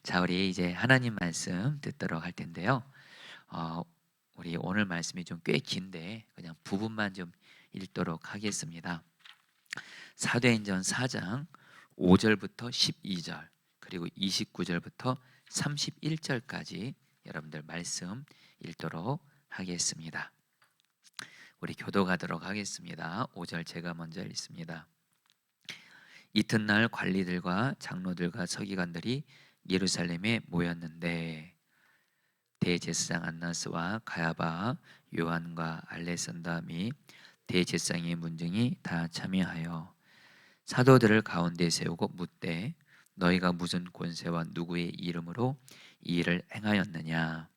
자, 우리 이제 하나님 말씀 듣도록 할 텐데요. 어, 우리 오늘 말씀이 좀 꽤 긴데 그냥 부분만 좀 읽도록 하겠습니다. 사도행전 4장 5절부터 12절 그리고 29절부터 31절까지 여러분들 말씀 읽도록 하겠습니다. 우리 교도가도록 하겠습니다. 5절 제가 먼저 읽습니다. 이튿날 관리들과 장로들과 서기관들이 예루살렘에 모였는데 대제사장 안나스와 가야바, 요한과 알렉산더 및 대제사장의 문중이 다 참여하여 사도들을 가운데 세우고 묻되 너희가 무슨 권세와 누구의 이름으로 이 일을 행하였느냐.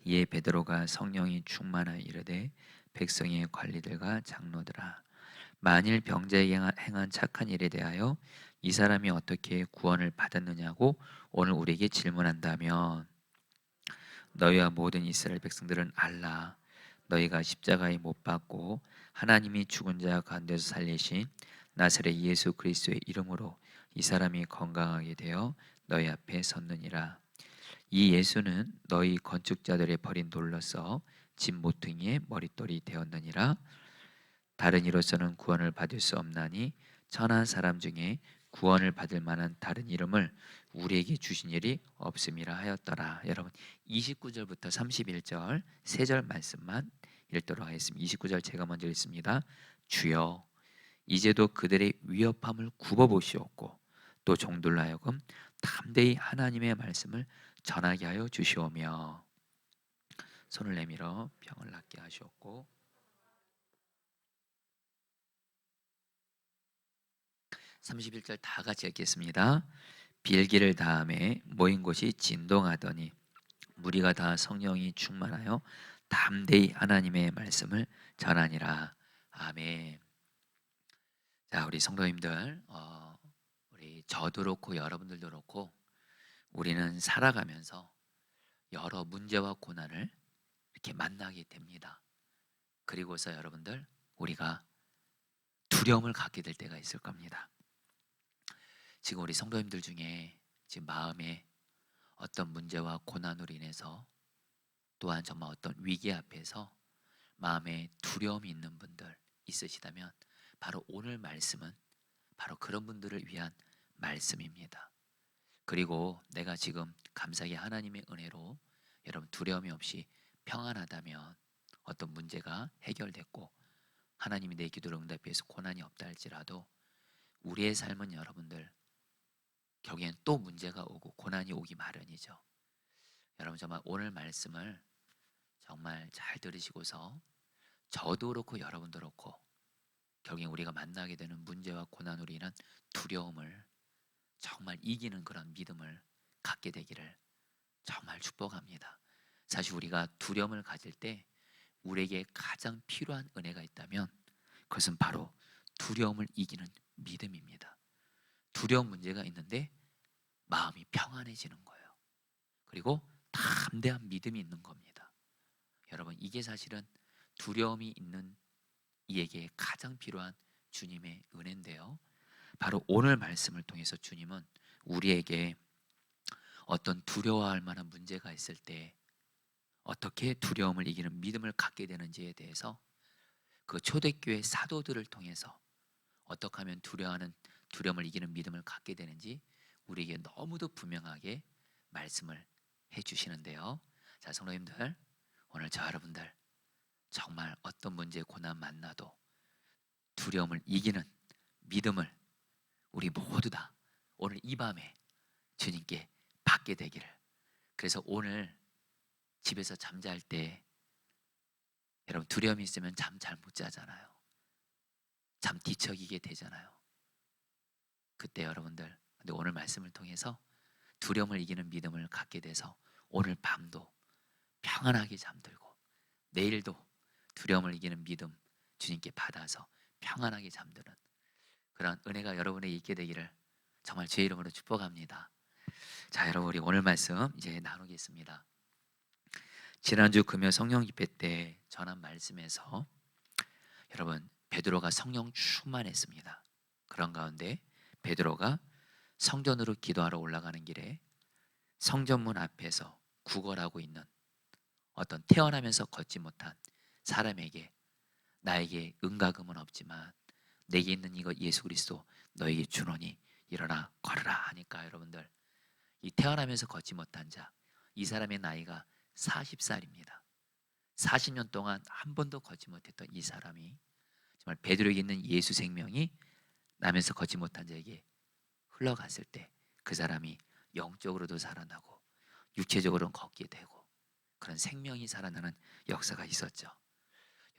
이에 베드로가 성령이 충만하여 이르되 백성의 관리들과 장로들아, 만일 병자에게 행한 착한 일에 대하여 이 사람이 어떻게 구원을 받았느냐고 오늘 우리에게 질문한다면 너희와 모든 이스라엘 백성들은 알라. 너희가 십자가에 못 박고 하나님이 죽은 자 가운데서 살리신 나사렛 예수 그리스도의 이름으로 이 사람이 건강하게 되어 너희 앞에 섰느니라. 이 예수는 너희 건축자들의 버린 돌로서 집 모퉁이의 머릿돌이 되었느니라. 다른 이로서는 구원을 받을 수 없나니 천한 사람 중에 구원을 받을 만한 다른 이름을 우리에게 주신 일이 없음이라 하였더라. 여러분 29절부터 31절 세 절 말씀만 읽도록 하겠습니다. 29절 제가 먼저 읽습니다. 주여 이제도 그들의 위협함을 굽어보시옵고 또 종들로 하여금 담대히 하나님의 말씀을 전하게 하여 주시오며 손을 내밀어 병을 낫게 하시옵고 31절 다 같이 읽겠습니다. 빌기를 다음에 모인 곳이 진동하더니 무리가 다 성령이 충만하여 담대히 하나님의 말씀을 전하니라. 아멘. 자, 우리 성도님들, 우리 저도 그렇고 여러분들도 그렇고 우리는 살아가면서 여러 문제와 고난을 이렇게 만나게 됩니다. 그리고서 여러분들 우리가 두려움을 갖게 될 때가 있을 겁니다. 지금 우리 성도님들 중에 지금 마음에 어떤 문제와 고난으로 인해서 또한 정말 어떤 위기 앞에서 마음에 두려움이 있는 분들 있으시다면 바로 오늘 말씀은 바로 그런 분들을 위한 말씀입니다. 그리고 내가 지금 감사하게 하나님의 은혜로 여러분 두려움이 없이 평안하다면 어떤 문제가 해결됐고 하나님이 내 기도를 응답해서 고난이 없다 할지라도 우리의 삶은 여러분들 결국엔 또 문제가 오고 고난이 오기 마련이죠. 여러분 정말 오늘 말씀을 정말 잘 들으시고서 저도 그렇고 여러분도 그렇고 결국엔 우리가 만나게 되는 문제와 고난으로 인한 두려움을 정말 이기는 그런 믿음을 갖게 되기를 정말 축복합니다. 사실 우리가 두려움을 가질 때 우리에게 가장 필요한 은혜가 있다면 그것은 바로 두려움을 이기는 믿음입니다. 두려운 문제가 있는데 마음이 평안해지는 거예요. 그리고 담대한 믿음이 있는 겁니다. 여러분 이게 사실은 두려움이 있는 이에게 가장 필요한 주님의 은혜인데요. 바로 오늘 말씀을 통해서 주님은 우리에게 어떤 두려워할 만한 문제가 있을 때 어떻게 두려움을 이기는 믿음을 갖게 되는지에 대해서 그 초대교회 사도들을 통해서 어떻게 하면 두려움을 이기는 믿음을 갖게 되는지 우리에게 너무도 분명하게 말씀을 해주시는데요. 자, 성도님들 오늘 저 여러분들 정말 어떤 문제 고난 만나도 두려움을 이기는 믿음을 우리 모두 다 오늘 이 밤에 주님께 받게 되기를. 그래서 오늘 집에서 잠잘 때 여러분 두려움이 있으면 잠 잘 못 자잖아요. 잠 뒤척이게 되잖아요. 그때 여러분들 근데 오늘 말씀을 통해서 두려움을 이기는 믿음을 갖게 돼서 오늘 밤도 평안하게 잠들고 내일도 두려움을 이기는 믿음 주님께 받아서 평안하게 잠드는 그런 은혜가 여러분에게 있게 되기를 정말 제 이름으로 축복합니다. 자, 여러분 우리 오늘 말씀 이제 나누겠습니다. 지난주 금요 성령 집회 때 전한 말씀에서 여러분 베드로가 성령 충만했습니다. 그런 가운데 베드로가 성전으로 기도하러 올라가는 길에 성전문 앞에서 구걸하고 있는 어떤 태어나면서 걷지 못한 사람에게 나에게 은과금은 없지만 내게 있는 이것 예수 그리스도 너에게 주노니 일어나 걸으라 하니까 여러분들, 이 태어나면서 걷지 못한 자, 이 사람의 나이가 40살입니다. 40년 동안 한 번도 걷지 못했던 이 사람이 정말 베드로에게 있는 예수 생명이 나면서 걷지 못한 자에게 흘러갔을 때 그 사람이 영적으로도 살아나고 육체적으로는 걷게 되고 그런 생명이 살아나는 역사가 있었죠.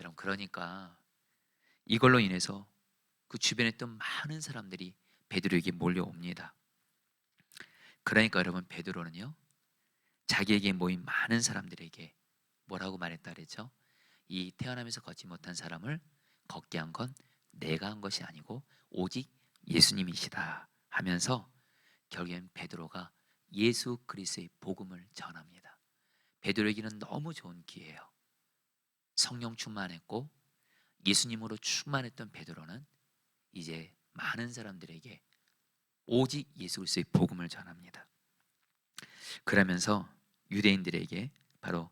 여러분, 그러니까 이걸로 인해서 그 주변에 있던 많은 사람들이 베드로에게 몰려옵니다. 그러니까 여러분, 베드로는요 자기에게 모인 많은 사람들에게 뭐라고 말했다 그랬죠? 이 태어나면서 걷지 못한 사람을 걷게 한 건 내가 한 것이 아니고 오직 예수님이시다 하면서 결국엔 베드로가 예수 그리스도의 복음을 전합니다. 베드로에게는 너무 좋은 기회예요. 성령 충만했고 예수님으로 충만했던 베드로는 이제 많은 사람들에게 오직 예수 그리스도의 복음을 전합니다. 그러면서 유대인들에게, 바로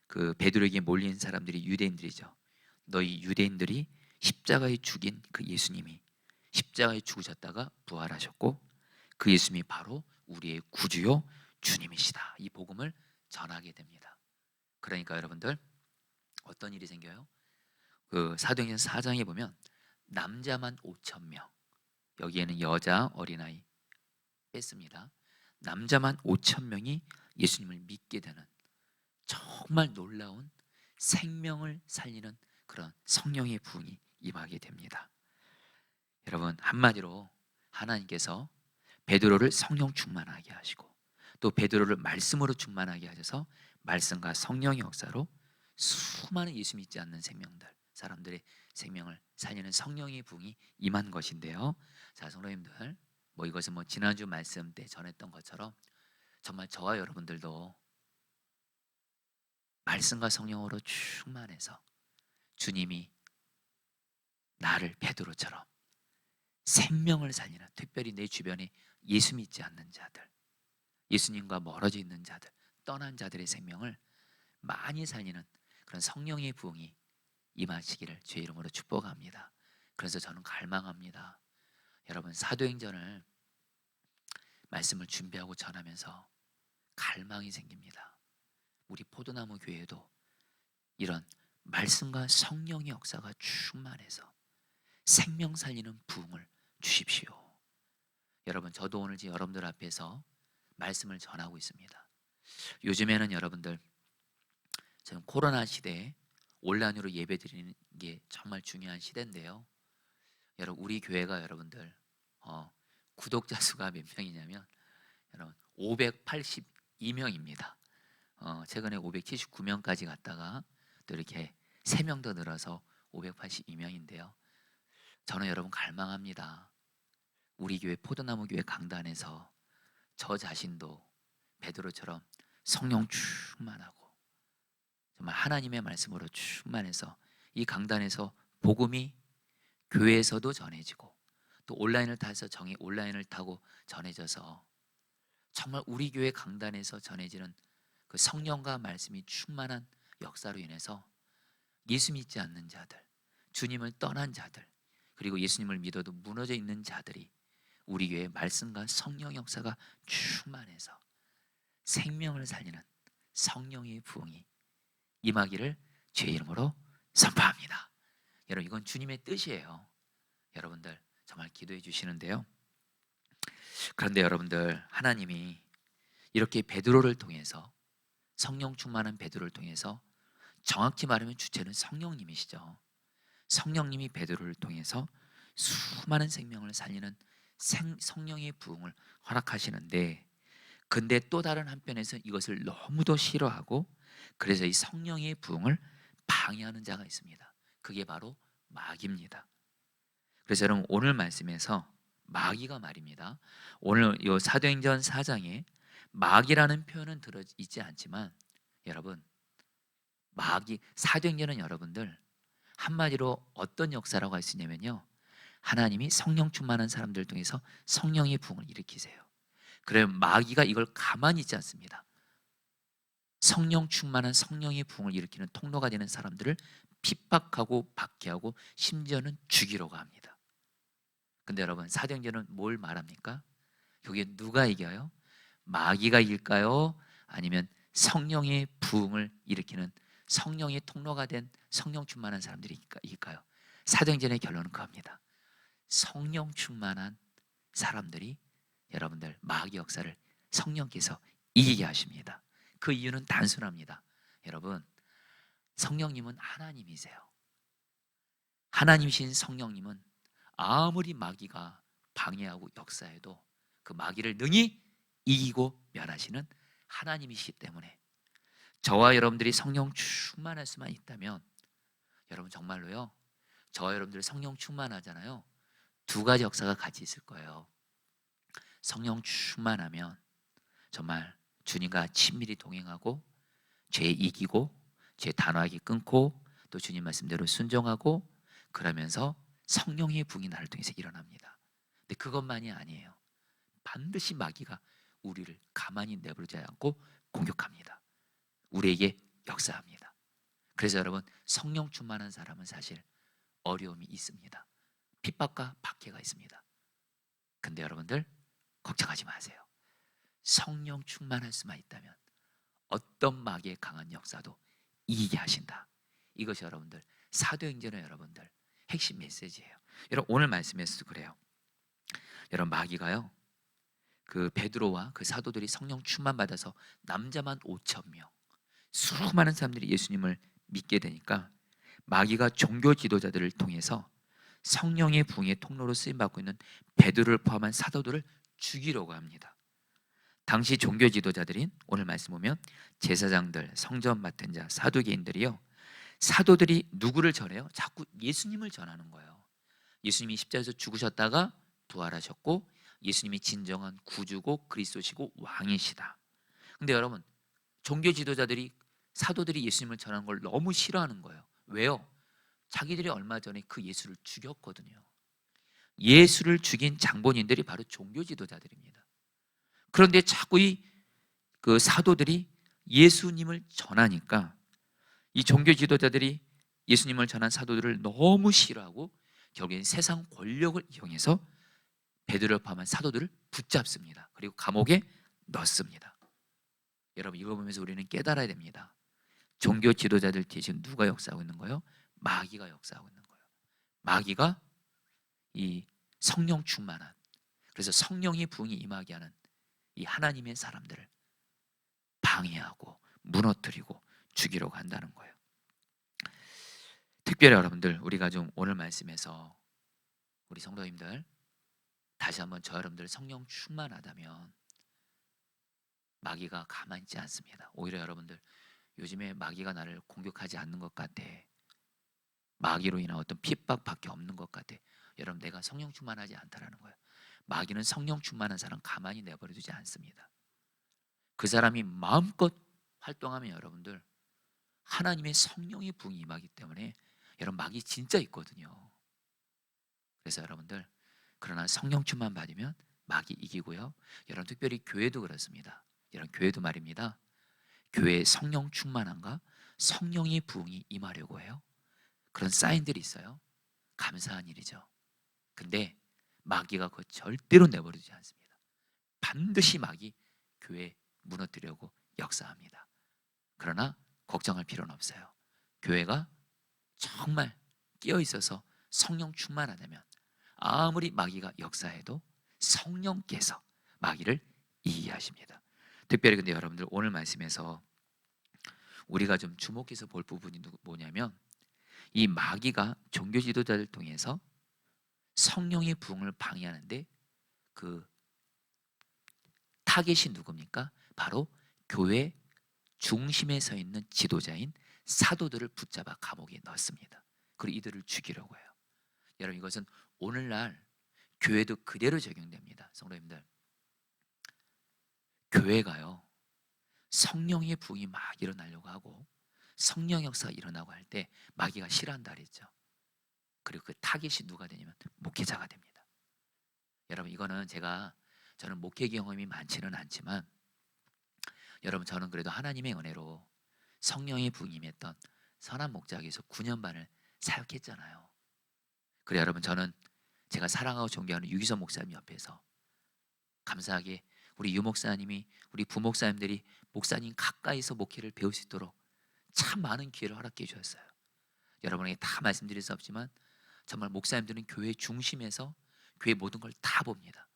그 베드로에게 몰린 사람들이 유대인들이죠. 너희 유대인들이 십자가에 죽인 그 예수님이 십자가에 죽으셨다가 부활하셨고 그 예수님이 바로 우리의 구주요 주님이시다, 이 복음을 전하게 됩니다. 그러니까 여러분들, 어떤 일이 생겨요? 그 사도행전 4장에 보면 남자만 5천 명, 여기에는 여자 어린아이 뺐습니다. 남자만 5천 명이 예수님을 믿게 되는 정말 놀라운 생명을 살리는 그런 성령의 부흥이 임하게 됩니다. 여러분, 한마디로 하나님께서 베드로를 성령 충만하게 하시고 또 베드로를 말씀으로 충만하게 하셔서 말씀과 성령의 역사로 수많은 예수 믿지 않는 생명들, 사람들의 생명을 살리는 성령의 부흥이 임한 것인데요. 자, 성도님들, 이것은 지난주 말씀 때 전했던 것처럼 정말 저와 여러분들도 말씀과 성령으로 충만해서 주님이 나를 베드로처럼 생명을 살리는, 특별히 내 주변에 예수 믿지 않는 자들, 예수님과 멀어져 있는 자들, 떠난 자들의 생명을 많이 살리는 그런 성령의 부흥이 임하시기를 주의 이름으로 축복합니다. 그래서 저는 갈망합니다. 여러분, 사도행전을 말씀을 준비하고 전하면서 갈망이 생깁니다. 우리 포도나무 교회도 이런 말씀과 성령의 역사가 충만해서 생명 살리는 부흥을 주십시오. 여러분, 저도 오늘 여러분들 앞에서 말씀을 전하고 있습니다. 요즘에는 여러분들, 지금 코로나 시대에 온라인으로 예배 드리는 게 정말 중요한 시대인데요. 여러분, 우리 교회가 여러분들 구독자 수가 몇 명이냐면 여러분 582명입니다. 최근에 579명까지 갔다가 또 이렇게 3명 더 늘어서 582명인데요. 저는 여러분 갈망합니다. 우리 교회 포도나무 교회 강단에서 저 자신도 베드로처럼 성령 충만하고 정말 하나님의 말씀으로 충만해서 이 강단에서 복음이 교회에서도 전해지고 또 온라인을 타고 전해져서 정말 우리 교회 강단에서 전해지는 그 성령과 말씀이 충만한 역사로 인해서 예수 믿지 않는 자들, 주님을 떠난 자들, 그리고 예수님을 믿어도 무너져 있는 자들이 우리 교회 말씀과 성령 역사가 충만해서 생명을 살리는 성령의 부흥이 임하기를 주의 이름으로 선포합니다. 여러분, 이건 주님의 뜻이에요. 여러분들 정말 기도해 주시는데요. 그런데 여러분들, 하나님이 이렇게 베드로를 통해서, 성령 충만한 베드로를 통해서, 정확히 말하면 주체는 성령님이시죠. 성령님이 베드로를 통해서 수많은 생명을 살리는 성령의 부흥을 허락하시는데, 근데 또 다른 한편에서 이것을 너무도 싫어하고 그래서 이 성령의 부흥을 방해하는 자가 있습니다. 그게 바로 마귀입니다. 그래서 여러분, 오늘 말씀에서 마귀가 말입니다. 오늘 이 사도행전 4장에 마귀라는 표현은 들어있지 않지만 여러분, 사도행전은 여러분들 한마디로 어떤 역사라고 할 수 있냐면요, 하나님이 성령 충만한 사람들 통해서 성령의 부흥을 일으키세요. 그래 마귀가 이걸 가만히 있지 않습니다. 성령 충만한 성령의 부흥을 일으키는 통로가 되는 사람들을 핍박하고 박해하고 심지어는 죽이려고 합니다. 근데 여러분 사도행전은 뭘 말합니까? 여기에 누가 이겨요? 마귀가 이길까요? 아니면 성령의 부흥을 일으키는 성령의 통로가 된 성령 충만한 사람들이 이길까요? 사도행전의 결론은 그겁니다. 성령 충만한 사람들이 여러분들 마귀 역사를 성령께서 이기게 하십니다. 그 이유는 단순합니다. 여러분 성령님은 하나님이세요. 하나님이신 성령님은 아무리 마귀가 방해하고 역사해도 그 마귀를 능히 이기고 멸하시는 하나님이시기 때문에 저와 여러분들이 성령 충만할 수만 있다면 여러분 정말로요 저와 여러분들 성령 충만하잖아요. 두 가지 역사가 같이 있을 거예요. 성령 충만하면 정말 주님과 친밀히 동행하고 죄 이기고 죄 단호하게 끊고 또 주님 말씀대로 순종하고 그러면서 성령의 부흥이 나를 통해서 일어납니다. 근데 그것만이 아니에요. 반드시 마귀가 우리를 가만히 내버리지 않고 공격합니다. 우리에게 역사합니다. 그래서 여러분 성령 충만한 사람은 사실 어려움이 있습니다. 핍박과 박해가 있습니다. 근데 여러분들 걱정하지 마세요. 성령 충만할 수만 있다면 어떤 마귀의 강한 역사도 이기게 하신다. 이것이 여러분들 사도행전의 여러분들 핵심 메시지예요. 여러분 오늘 말씀에서도 그래요. 여러분 마귀가요 그 베드로와 그 사도들이 성령 충만 받아서 남자만 5,000명 수많은 사람들이 예수님을 믿게 되니까 마귀가 종교 지도자들을 통해서 성령의 부흥의 통로로 쓰임 받고 있는 베드로를 포함한 사도들을 죽이려고 합니다. 당시 종교 지도자들인 오늘 말씀 보면 제사장들, 성전 맡은 자, 사두개인들이요 사도들이 누구를 전해요? 자꾸 예수님을 전하는 거예요. 예수님이 십자가에서 죽으셨다가 부활하셨고 예수님이 진정한 구주고 그리스도시고 왕이시다. 근데 여러분 종교 지도자들이 사도들이 예수님을 전하는 걸 너무 싫어하는 거예요. 왜요? 자기들이 얼마 전에 그 예수를 죽였거든요. 예수를 죽인 장본인들이 바로 종교 지도자들입니다. 그런데 자꾸 그 사도들이 예수님을 전하니까 이 종교 지도자들이 예수님을 전한 사도들을 너무 싫어하고 결국엔 세상 권력을 이용해서 베드로를 포함한 사도들을 붙잡습니다. 그리고 감옥에 넣습니다. 여러분 이거 보면서 우리는 깨달아야 됩니다. 종교 지도자들 뒤에 지금 누가 역사하고 있는 거예요? 마귀가 역사하고 있는 거예요. 마귀가 이 성령 충만한 그래서 성령의 부흥이 임하게 하는 이 하나님의 사람들을 방해하고 무너뜨리고 죽이려고 한다는 거예요. 특별히 여러분들 우리가 좀 오늘 말씀에서 우리 성도님들 다시 한번 저 여러분들 성령 충만하다면 마귀가 가만히 있지 않습니다. 오히려 여러분들 요즘에 마귀가 나를 공격하지 않는 것 같아. 마귀로 인한 어떤 핍박밖에 없는 것 같아. 여러분 내가 성령 충만하지 않다라는 거예요. 마귀는 성령 충만한 사람 가만히 내버려 두지 않습니다. 그 사람이 마음껏 활동하면 여러분들 하나님의 성령의 부흥이 임하기 때문에 여러분 마귀 진짜 있거든요. 그래서 여러분들 그러나 성령 충만 받으면 마귀 이기고요. 여러분 특별히 교회도 그렇습니다. 여러분 교회도 말입니다. 교회에 성령 충만함과 성령의 부흥이 임하려고 해요. 그런 사인들이 있어요. 감사한 일이죠. 근데 마귀가 그거 절대로 내버리지 않습니다. 반드시 마귀 교회 무너뜨리려고 역사합니다. 그러나 걱정할 필요는 없어요. 교회가 정말 깨어 있어서 성령 충만하다면 아무리 마귀가 역사해도 성령께서 마귀를 이기게 하십니다. 특별히 근데 여러분들 오늘 말씀에서 우리가 좀 주목해서 볼 부분이 뭐냐면 이 마귀가 종교 지도자를 통해서 성령의 부흥을 방해하는데 그 타겟이 누굽니까? 바로 교회 중심에 서 있는 지도자인 사도들을 붙잡아 감옥에 넣습니다. 그리고 이들을 죽이려고 해요. 여러분 이것은 오늘날 교회도 그대로 적용됩니다. 성도님들 교회가요 성령의 부흥이 막 일어나려고 하고 성령 역사가 일어나고 할 때 마귀가 싫어한다 그랬죠. 그리고 그 타겟이 누가 되냐면 목회자가 됩니다. 여러분 이거는 제가 저는 목회 경험이 많지는 않지만 여러분, 저는 그래도 하나님의 은혜로 성령의 부임했던 선한 목자에게서 9년 반을 사역했잖아요. 그래 여러분, 저는 제가 사랑하고 존경하는 유기선 목사님 옆에서 감사하게 우리 유 목사님이, 우리 부목사님들이 목사님 가까이서 목회를 배울 수 있도록 참 많은 기회를 허락해 주셨어요. 여러분에게 다 말씀드릴 수 없지만 정말 목사님들은 교회 중심에서 교회 모든 걸 다 봅니다.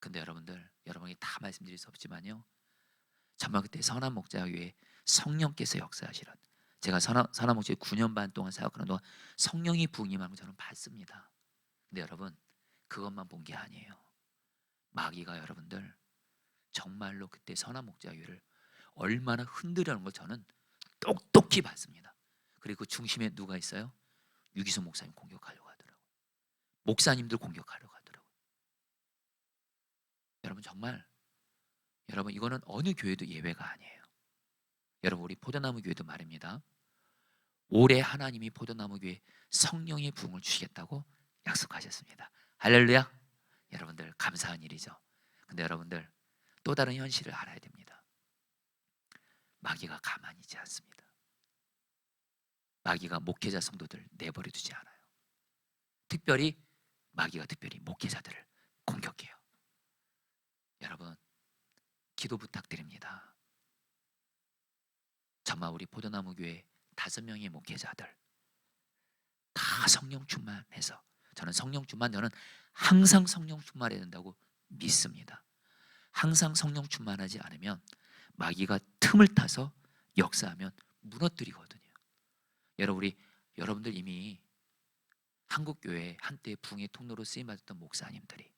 근데 여러분들, 여러분에게 다 말씀드릴 수 없지만요, 정말 그때 선한 목자교회에 성령께서 역사하시는, 제가 선한 목자에 9년 반 동안 사역하는 동안 성령이 부임하는 걸 저는 봤습니다. 근데 여러분, 그것만 본 게 아니에요. 마귀가 여러분들 정말로 그때 선한 목자교회를 얼마나 흔들려는 걸 저는 똑똑히 봤습니다. 그리고 그 중심에 누가 있어요? 유기소 목사님 공격하려고 하더라고요. 목사님들 공격하려고 하더라고요. 여러분, 정말 여러분, 이거는 어느 교회도 예외가 아니에요. 여러분, 우리 포도나무 교회도 말입니다. 올해 하나님이 포도나무 교회에 성령의 부흥을 주시겠다고 약속하셨습니다. 할렐루야. 여러분들, 감사한 일이죠. 근데 여러분들, 또 다른 현실을 알아야 됩니다. 마귀가 가만히 있지 않습니다. 마귀가 목회자 성도들 내버려 두지 않아요. 마귀가 특별히 목회자들을 공격해요. 여러분, 기도 부탁드립니다. 정말 우리 포도나무 교회 5명의 목회자들 다 성령 충만해서, 저는 저는 항상 성령 충만해야 된다고 믿습니다. 항상 성령 충만하지 않으면 마귀가 틈을 타서 역사하면 무너뜨리거든요. 여러분들 이미 한국교회 한때 붕의 통로로 쓰임받았던 목사님들이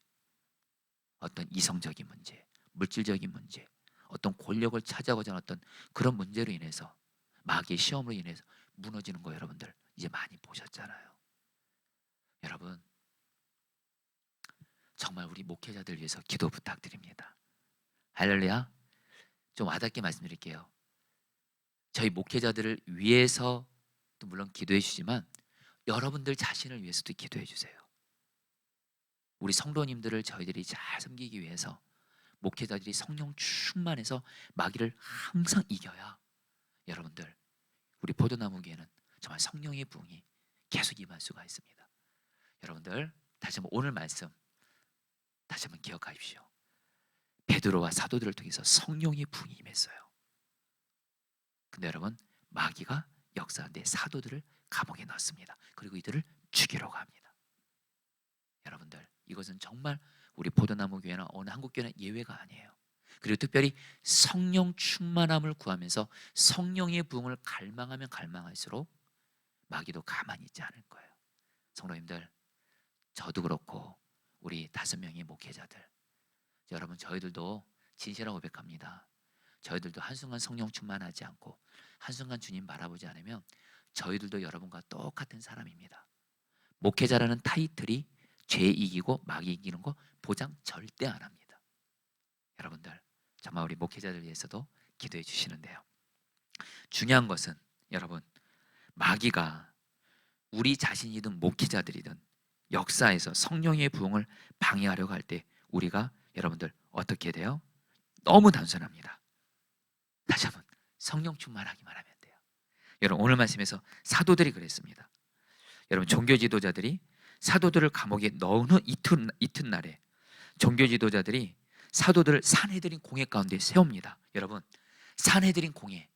어떤 이성적인 문제, 물질적인 문제, 어떤 권력을 찾아오자 어떤 그런 문제로 인해서, 마귀의 시험으로 인해서 무너지는 거 여러분들 이제 많이 보셨잖아요. 여러분, 정말 우리 목회자들 위해서 기도 부탁드립니다. 할렐루야. 좀 와닿게 말씀드릴게요. 저희 목회자들을 위해서 또 물론 기도해 주시지만 여러분들 자신을 위해서도 기도해 주세요. 우리 성도님들을 저희들이 잘 섬기기 위해서 목회자들이 성령 충만해서 마귀를 항상 이겨야 여러분들, 우리 포도나무 교회는 정말 성령의 부흥이 계속 임할 수가 있습니다. 여러분들, 다시 한번 오늘 말씀 다시 한번 기억하십시오. 베드로와 사도들을 통해서 성령의 부흥이 임했어요. 근데 여러분, 마귀가 역사하는데 사도들을 감옥에 넣습니다. 그리고 이들을 죽이려고 합니다. 여러분들, 이것은 정말 우리 포도나무 교회나 어느 한국교회나 예외가 아니에요. 그리고 특별히 성령 충만함을 구하면서 성령의 부흥을 갈망하면 갈망할수록 마귀도 가만히 있지 않을 거예요. 성도님들, 저도 그렇고 우리 5명의 목회자들, 여러분, 저희들도 진실하고 고백합니다. 저희들도 한순간 성령 충만하지 않고 한순간 주님 바라보지 않으면 저희들도 여러분과 똑같은 사람입니다. 목회자라는 타이틀이 죄 이기고 마귀 이기는 거 보장 절대 안 합니다. 여러분들, 정말 우리 목회자들 위해서도 기도해 주시는데요, 중요한 것은 여러분, 마귀가 우리 자신이든 목회자들이든 역사에서 성령의 부흥을 방해하려고 할 때 우리가 여러분들 어떻게 돼요? 너무 단순합니다. 다시 한번 성령 충만하기만 하면 돼요. 여러분, 오늘 말씀에서 사도들이 그랬습니다. 여러분, 종교 지도자들이 사도들을 감옥에 넣은 후 이튿날에 종교 지도자들이 사도들을 산헤드린 공회 가운데 세웁니다. 여러분, 산헤드린 공회,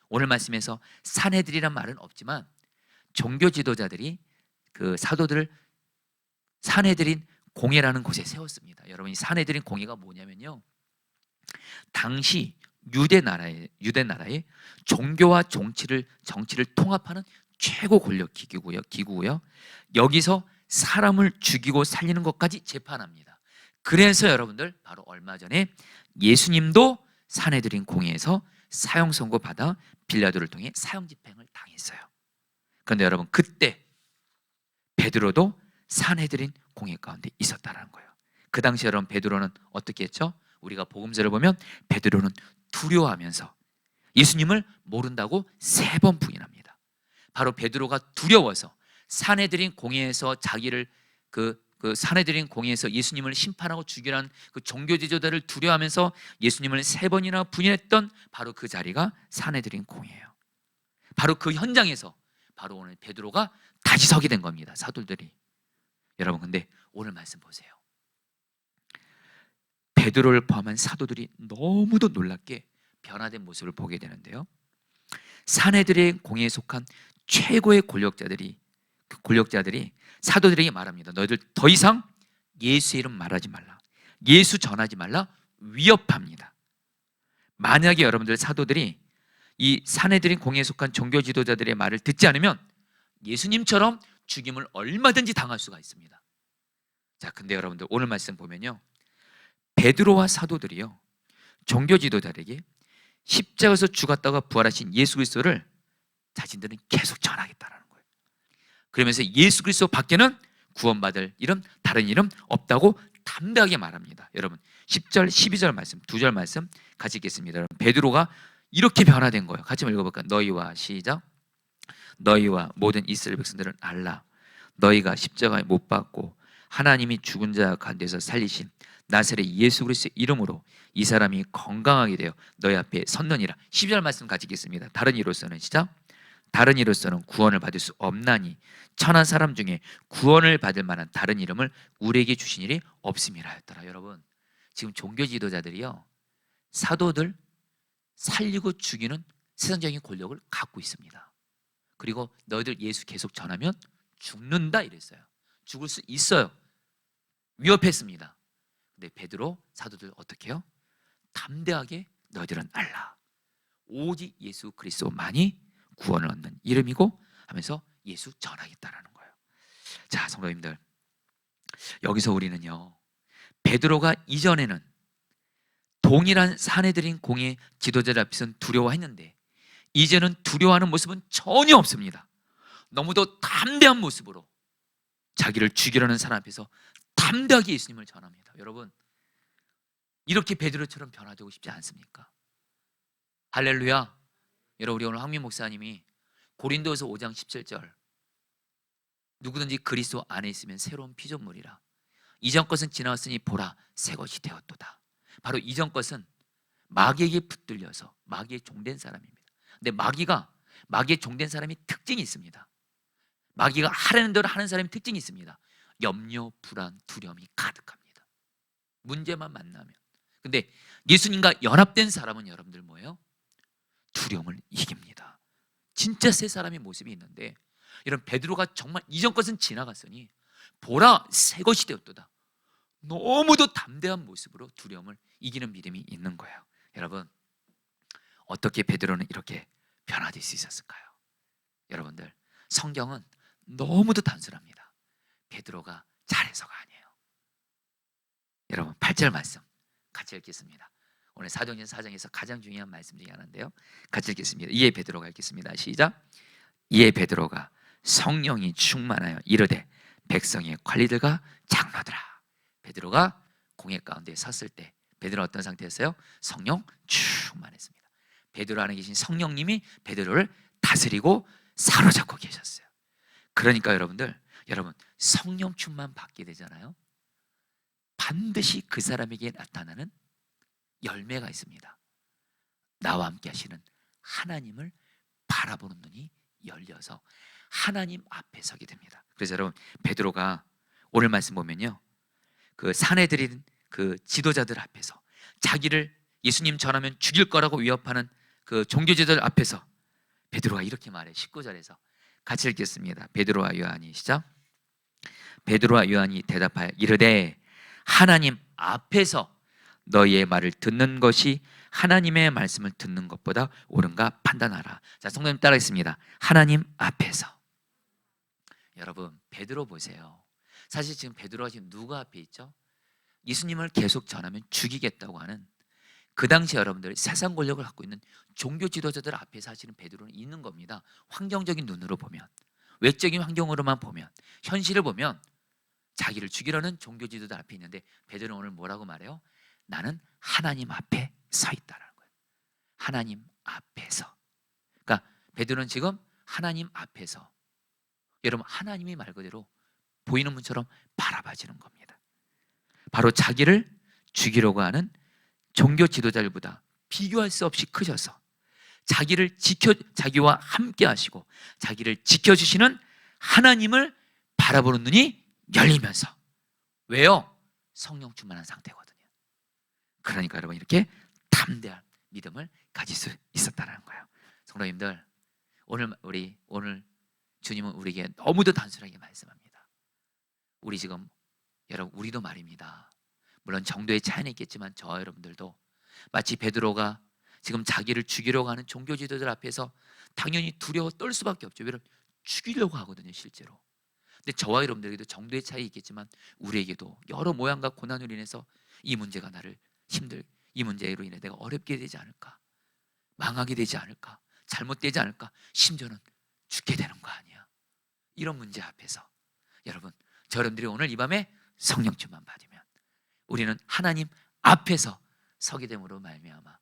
오늘 말씀에서 산헤드리란 말은 없지만 종교 지도자들이 그 사도들을 산헤드린 공회라는 곳에 세웠습니다. 여러분, 이 산헤드린 공회가 뭐냐면요, 당시 유대 나라의 종교와 정치를 통합하는 최고 권력 기구고요. 여기서 사람을 죽이고 살리는 것까지 재판합니다. 그래서 여러분들, 바로 얼마 전에 예수님도 산헤드린 공회에서 사형 선고 받아 빌라도를 통해 사형 집행을 당했어요. 그런데 여러분, 그때 베드로도 산헤드린 공회 가운데 있었다는 거예요. 그 당시 여러분, 베드로는 어떻게 했죠? 우리가 복음서를 보면 베드로는 두려워하면서 예수님을 모른다고 3번 부인합니다. 바로 베드로가 두려워서 산헤드린 공회에서 자기를 그 그 사내들인 공회에서 예수님을 심판하고 죽이라는 그 종교 지도자를 두려워하면서 예수님을 3번이나 부인했던 바로 그 자리가 사내들인 공회예요. 바로 그 현장에서 바로 오늘 베드로가 다시 서게 된 겁니다. 사도들이. 여러분, 근데 오늘 말씀 보세요. 베드로를 포함한 사도들이 너무도 놀랍게 변화된 모습을 보게 되는데요. 사내들의 공회에 속한 최고의 권력자들이 사도들에게 말합니다. 너희들 더 이상 예수의 이름 말하지 말라, 예수 전하지 말라, 위협합니다. 만약에 여러분들 사도들이 이 사내들인 공회에 속한 종교 지도자들의 말을 듣지 않으면 예수님처럼 죽임을 얼마든지 당할 수가 있습니다. 자, 근데 여러분들 오늘 말씀 보면요, 베드로와 사도들이요, 종교 지도자들에게 십자가에서 죽었다가 부활하신 예수 그리스도를 자신들은 계속 전하겠다라는 거예요. 그러면서 예수 그리스도 밖에는 구원받을 이름, 다른 이름 없다고 담대하게 말합니다. 여러분, 10절, 12절 말씀, 2절 말씀 같이 읽겠습니다. 여러분, 베드로가 이렇게 변화된 거예요. 같이 한번 읽어볼까요? 너희와, 시작. 너희와 모든 이스라엘 백성들은 알라. 너희가 십자가에 못 박고 하나님이 죽은 자 가운데서 살리신 나사렛 예수 그리스도의 이름으로 이 사람이 건강하게 되어 너희 앞에 섰느니라. 12절 말씀 같이 읽겠습니다. 다른 이로서는, 시작. 다른 이로서는 구원을 받을 수 없나니 천한 사람 중에 구원을 받을 만한 다른 이름을 우리에게 주신 일이 없음이라 하였더라. 여러분, 지금 종교 지도자들이요, 사도들 살리고 죽이는 세상적인 권력을 갖고 있습니다. 그리고 너희들 예수 계속 전하면 죽는다 이랬어요. 죽을 수 있어요. 위협했습니다. 근데 베드로 사도들 어떻게 해요? 담대하게 너희들은 알라. 오직 예수 그리스도만이 구원을 얻는 이름이고 하면서 예수 전하겠다라는 거예요. 자, 성도님들, 여기서 우리는요, 베드로가 이전에는 동일한 사내들인 공의 지도자들 앞에서는 두려워했는데 이제는 두려워하는 모습은 전혀 없습니다. 너무도 담대한 모습으로 자기를 죽이려는 사람 앞에서 담대하게 예수님을 전합니다. 여러분, 이렇게 베드로처럼 변화되고 싶지 않습니까? 할렐루야. 여러분, 우리 오늘 황민 목사님이 고린도서 5장 17절, 누구든지 그리스도 안에 있으면 새로운 피조물이라. 이전 것은 지나왔으니 보라 새 것이 되었도다. 바로 이전 것은 마귀에게 붙들려서 마귀의 종된 사람입니다. 근데 마귀의 종된 사람이 특징이 있습니다. 마귀가 하라는 대로 하는 사람이 특징이 있습니다. 염려, 불안, 두려움이 가득합니다. 문제만 만나면. 근데 예수님과 연합된 사람은 여러분들 뭐예요? 두려움을 이깁니다. 진짜 새 사람의 모습이 있는데, 이런 베드로가 정말 이전 것은 지나갔으니 보라 새 것이 되었도다. 너무도 담대한 모습으로 두려움을 이기는 믿음이 있는 거예요. 여러분, 어떻게 베드로는 이렇게 변화될 수 있었을까요? 여러분들, 성경은 너무도 단순합니다. 베드로가 잘해서가 아니에요. 여러분, 8절 말씀 같이 읽겠습니다. 오늘 사도행전 4장에서 가장 중요한 말씀 중에 하나인데요, 같이 읽겠습니다. 이에 베드로가 읽겠습니다. 시작. 이에 베드로가 성령이 충만하여 이르되 백성의 관리들과 장로들아. 베드로가 공회 가운데 섰을 때 베드로가 어떤 상태였어요? 성령 충만했습니다. 베드로 안에 계신 성령님이 베드로를 다스리고 사로잡고 계셨어요. 그러니까 여러분 성령 충만 받게 되잖아요. 반드시 그 사람에게 나타나는 열매가 있습니다. 나와 함께 하시는 하나님을 바라보는 눈이 열려서 하나님 앞에 서게 됩니다. 그래서 여러분, 베드로가 오늘 말씀 보면요, 그 사내들인 그 지도자들 앞에서 자기를 예수님 전하면 죽일 거라고 위협하는 그 종교지도자들 앞에서 베드로가 이렇게 말해. 19절에서 같이 읽겠습니다. 베드로와 요한이, 시작. 베드로와 요한이 대답하여 이르되 하나님 앞에서 너희의 말을 듣는 것이 하나님의 말씀을 듣는 것보다 옳은가 판단하라. 자, 성도님 따라하겠습니다. 하나님 앞에서. 여러분, 베드로 보세요. 사실 지금 베드로가 지금 누가 앞에 있죠? 예수님을 계속 전하면 죽이겠다고 하는, 그 당시 여러분들 세상 권력을 갖고 있는 종교 지도자들 앞에 사실은 베드로는 있는 겁니다. 환경적인 눈으로 보면, 외적인 환경으로만 보면, 현실을 보면 자기를 죽이려는 종교 지도자들 앞에 있는데 베드로는 오늘 뭐라고 말해요? 나는 하나님 앞에 서 있다는 거예요. 하나님 앞에서. 그러니까 베드로는 지금 하나님 앞에서, 여러분, 하나님이 말 그대로 보이는 문처럼 바라봐지는 겁니다. 바로 자기를 죽이려고 하는 종교 지도자들보다 비교할 수 없이 크셔서 자기와 함께 하시고 자기를 지켜주시는 하나님을 바라보는 눈이 열리면서, 왜요? 성령 충만한 상태거든요. 그러니까 여러분, 이렇게 담대한 믿음을 가질 수 있었다는 거예요. 성도님들, 오늘 주님은 우리에게 너무도 단순하게 말씀합니다. 우리 지금, 여러분, 우리도 말입니다. 물론 정도의 차이는 있겠지만 저와 여러분들도 마치 베드로가 지금 자기를 죽이려고 하는 종교 지도자들 앞에서 당연히 두려워 떨 수밖에 없죠. 왜냐하면 죽이려고 하거든요, 실제로. 근데 저와 여러분들에게도 정도의 차이 있겠지만 우리에게도 여러 모양과 고난으로 인해서 이 문제가 나를 이 문제로 인해 내가 어렵게 되지 않을까, 망하게 되지 않을까, 잘못되지 않을까, 심지어는 죽게 되는 거 아니야. 이런 문제 앞에서 여러분, 여러분들이 오늘 이 밤에 성령 충만 받으면 우리는 하나님 앞에서 서게 됨으로 말미암아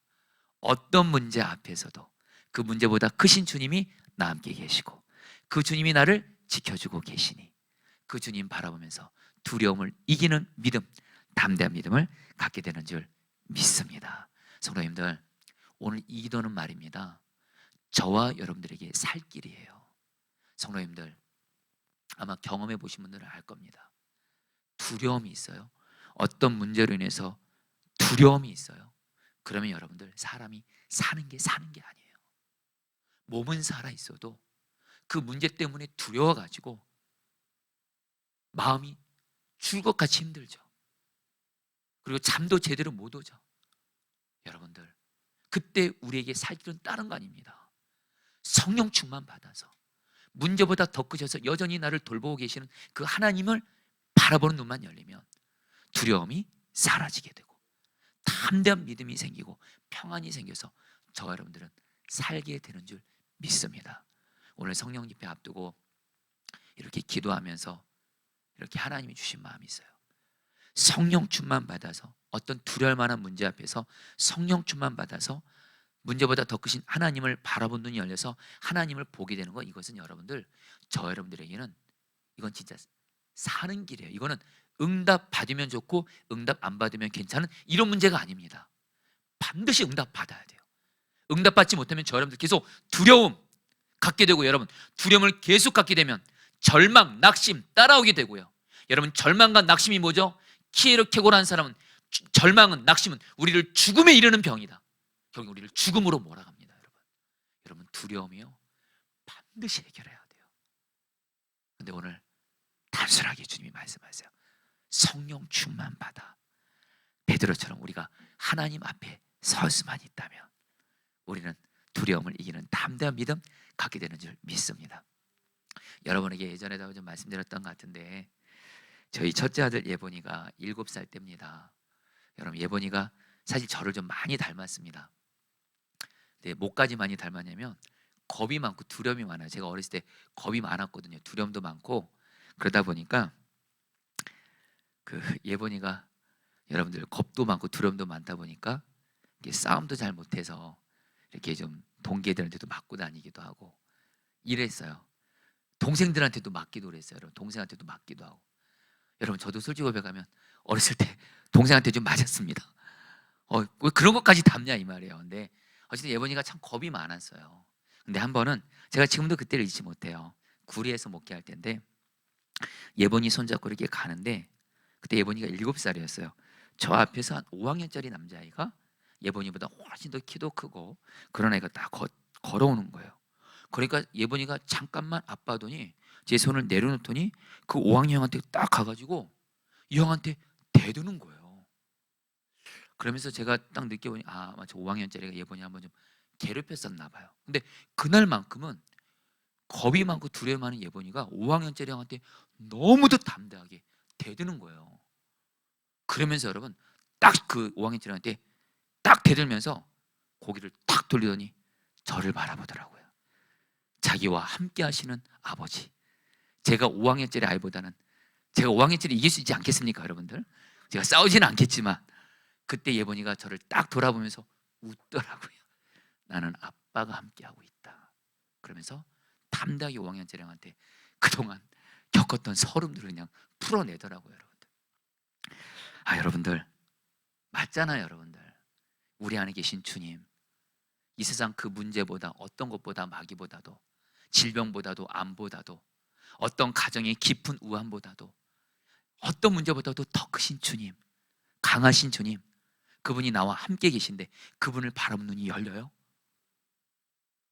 어떤 문제 앞에서도 그 문제보다 크신 주님이 나와 함께 계시고 그 주님이 나를 지켜주고 계시니 그 주님 바라보면서 두려움을 이기는 믿음, 담대한 믿음을 갖게 되는 줄 믿습니다. 성도님들, 오늘 이 기도는 말입니다, 저와 여러분들에게 살 길이에요. 성도님들, 아마 경험해 보신 분들은 알 겁니다. 두려움이 있어요. 어떤 문제로 인해서 두려움이 있어요. 그러면 여러분들, 사람이 사는 게 아니에요. 몸은 살아 있어도 그 문제 때문에 두려워가지고 마음이 죽을 것 같이 힘들죠. 그리고 잠도 제대로 못 오죠. 여러분들, 그때 우리에게 살 길은 다른 거 아닙니다. 성령 충만 받아서 문제보다 더 크셔서 여전히 나를 돌보고 계시는 그 하나님을 바라보는 눈만 열리면 두려움이 사라지게 되고 담대한 믿음이 생기고 평안이 생겨서 저와 여러분들은 살게 되는 줄 믿습니다. 오늘 성령 집회 앞두고 이렇게 기도하면서 이렇게 하나님이 주신 마음이 있어요. 성령 충만 받아서 어떤 두려울 만한 문제 앞에서 성령 충만 받아서 문제보다 더 크신 하나님을 바라본 눈이 열려서 하나님을 보게 되는 거, 이것은 여러분들, 저 여러분들에게는 이건 진짜 사는 길이에요. 이거는 응답 받으면 좋고 응답 안 받으면 괜찮은 이런 문제가 아닙니다. 반드시 응답 받아야 돼요. 응답 받지 못하면 저 여러분들 계속 두려움 갖게 되고, 여러분 두려움을 계속 갖게 되면 절망, 낙심 따라오게 되고요. 여러분, 절망과 낙심이 뭐죠? 키에르케고라는 사람은 절망은, 낙심은 우리를 죽음에 이르는 병이다. 결국 우리를 죽음으로 몰아갑니다. 여러분 두려움이요, 반드시 해결해야 돼요. 근데 오늘 단순하게 주님이 말씀하세요. 성령 충만 받아 베드로처럼 우리가 하나님 앞에 설 수만 있다면 우리는 두려움을 이기는 담대한 믿음 갖게 되는 줄 믿습니다. 여러분에게 예전에도 좀 말씀드렸던 것 같은데, 저희 첫째 아들 예본이가 7살 때입니다. 여러분, 예본이가 사실 저를 좀 많이 닮았습니다. 근데 뭐까지 많이 닮았냐면 겁이 많고 두려움이 많아요. 제가 어렸을 때 겁이 많았거든요. 두려움도 많고. 그러다 보니까 그 예본이가, 여러분들, 겁도 많고 두려움도 많다 보니까 이게 싸움도 잘 못해서 이렇게 좀 동기들한테도 맞고 다니기도 하고 이랬어요. 동생들한테도 맞기도 그랬어요. 여러분, 동생한테도 맞기도 하고. 여러분, 저도 솔직히 고백하면 어렸을 때 동생한테 좀 맞았습니다. 왜 그런 것까지 닮냐 이 말이에요. 근데 어쨌든 예본이가 참 겁이 많았어요. 근데 한 번은, 제가 지금도 그때를 잊지 못해요. 구리에서 목회할 때인데 예본이 손잡고 이렇게 가는데 그때 예본이가 7살이었어요. 저 앞에서 한 5학년짜리 남자아이가 예본이보다 훨씬 더 키도 크고 그런 애가 딱 걸어오는 거예요. 그러니까 예본이가 잠깐만 아빠더니 제 손을 내려놓더니 그 5학년 형한테 딱 가가지고 이 형한테 대드는 거예요. 그러면서 제가 딱 느껴보니, 마치 5학년짜리가 예본이 한번 좀 괴롭혔었나 봐요. 근데 그날만큼은 겁이 많고 두려움이 많은 예본이가 5학년짜리 형한테 너무도 담대하게 대드는 거예요. 그러면서 여러분, 딱 그 5학년짜리 형한테 딱 대들면서 고개를 탁 돌리더니 저를 바라보더라고요. 자기와 함께 하시는 아버지. 제가 5학년짜리 아이보다는, 제가 5학년짜리 이길 수 있지 않겠습니까, 여러분들? 제가 싸우지는 않겠지만 그때 예본이가 저를 딱 돌아보면서 웃더라고요. 나는 아빠가 함께하고 있다. 그러면서 담대하게 5학년짜리 형한테 그동안 겪었던 서름들을 그냥 풀어내더라고요, 여러분들. 여러분들 맞잖아요, 여러분들. 우리 안에 계신 주님, 이 세상 그 문제보다, 어떤 것보다, 마귀보다도, 질병보다도, 암보다도, 어떤 가정의 깊은 우환보다도, 어떤 문제보다도 더 크신 주님, 강하신 주님, 그분이 나와 함께 계신데 그분을 바라보는 눈이 열려요?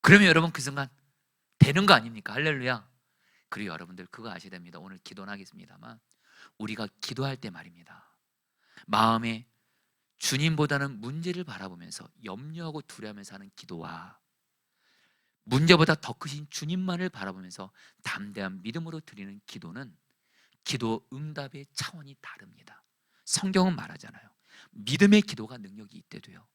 그러면 여러분 그 순간 되는 거 아닙니까? 할렐루야. 그리고 여러분들 그거 아셔야 됩니다. 오늘 기도는 하겠습니다만, 우리가 기도할 때 말입니다, 마음에 주님보다는 문제를 바라보면서 염려하고 두려워하면서 하는 기도와 문제보다 더 크신 주님만을 바라보면서 담대한 믿음으로 드리는 기도는 기도 응답의 차원이 다릅니다. 성경은 말하잖아요, 믿음의 기도가 능력이 있대도요.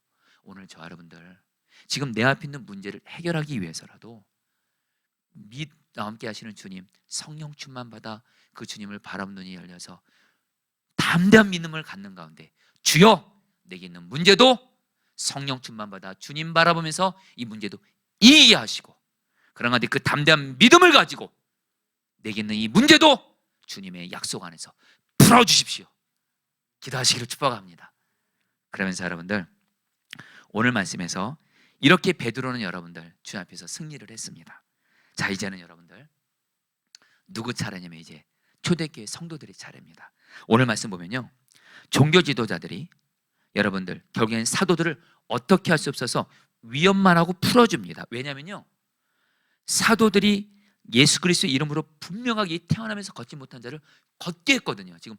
오늘 저 여러분들 지금 내 앞에 있는 문제를 해결하기 위해서라도 나와 함께 하시는 주님, 성령 충만 받아 그 주님을 바라보는 눈이 열려서 담대한 믿음을 갖는 가운데, 주여 내게 있는 문제도 성령 충만 받아 주님 바라보면서 이 문제도 이해하시고, 그런 가운데 그 담대한 믿음을 가지고 내게 있는 이 문제도 주님의 약속 안에서 풀어주십시오. 기도하시기를 축복합니다. 그러면서 여러분들 오늘 말씀에서 이렇게 베드로는 여러분들 주님 앞에서 승리를 했습니다. 자, 이제는 여러분들 누구 차례냐면 이제 초대교회 성도들의 차례입니다. 오늘 말씀 보면요, 종교 지도자들이 여러분들 결국엔 사도들을 어떻게 할 수 없어서 위협만 하고 풀어줍니다. 왜냐면요, 사도들이 예수 그리스도의 이름으로 분명하게 태어나면서 걷지 못한 자를 걷게 했거든요. 지금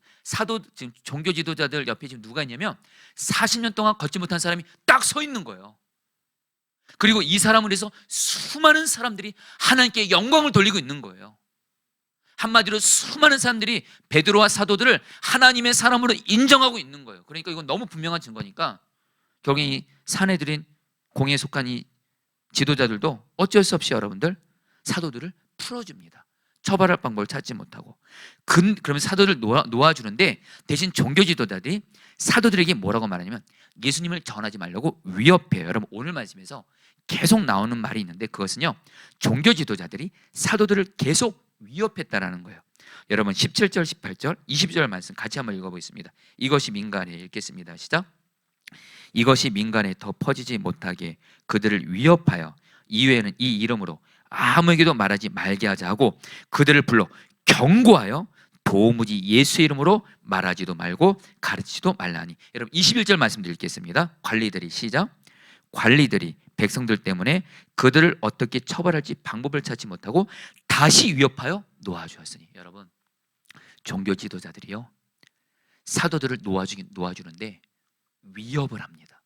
종교 지도자들 옆에 지금 누가 있냐면 40년 동안 걷지 못한 사람이 딱 서 있는 거예요. 그리고 이 사람을 위해서 수많은 사람들이 하나님께 영광을 돌리고 있는 거예요. 한마디로 수많은 사람들이 베드로와 사도들을 하나님의 사람으로 인정하고 있는 거예요. 그러니까 이건 너무 분명한 증거니까 결국 이 사내들인 공에 속한 이 지도자들도 어쩔 수 없이 여러분들 사도들을 풀어줍니다. 처벌할 방법을 찾지 못하고. 그러면 사도들 놓아주는데, 대신 종교 지도자들이 사도들에게 뭐라고 말하냐면 예수님을 전하지 말라고 위협해요. 여러분 오늘 말씀에서 계속 나오는 말이 있는데, 그것은요, 종교 지도자들이 사도들을 계속 위협했다라는 거예요. 여러분 17절, 18절, 20절 말씀 같이 한번 읽어보겠습니다. 이것이 민간에, 읽겠습니다. 시작. 이것이 민간에 더 퍼지지 못하게 그들을 위협하여 이후에는 이 이름으로 아무에게도 말하지 말게 하자 하고 그들을 불러 경고하여 도무지 예수의 이름으로 말하지도 말고 가르치지도 말라니. 여러분 21절 말씀 드리겠습니다. 관리들이, 시작. 관리들이 백성들 때문에 그들을 어떻게 처벌할지 방법을 찾지 못하고 다시 위협하여 놓아주었으니. 여러분 종교 지도자들이요, 사도들을 놓아주는데 위협을 합니다.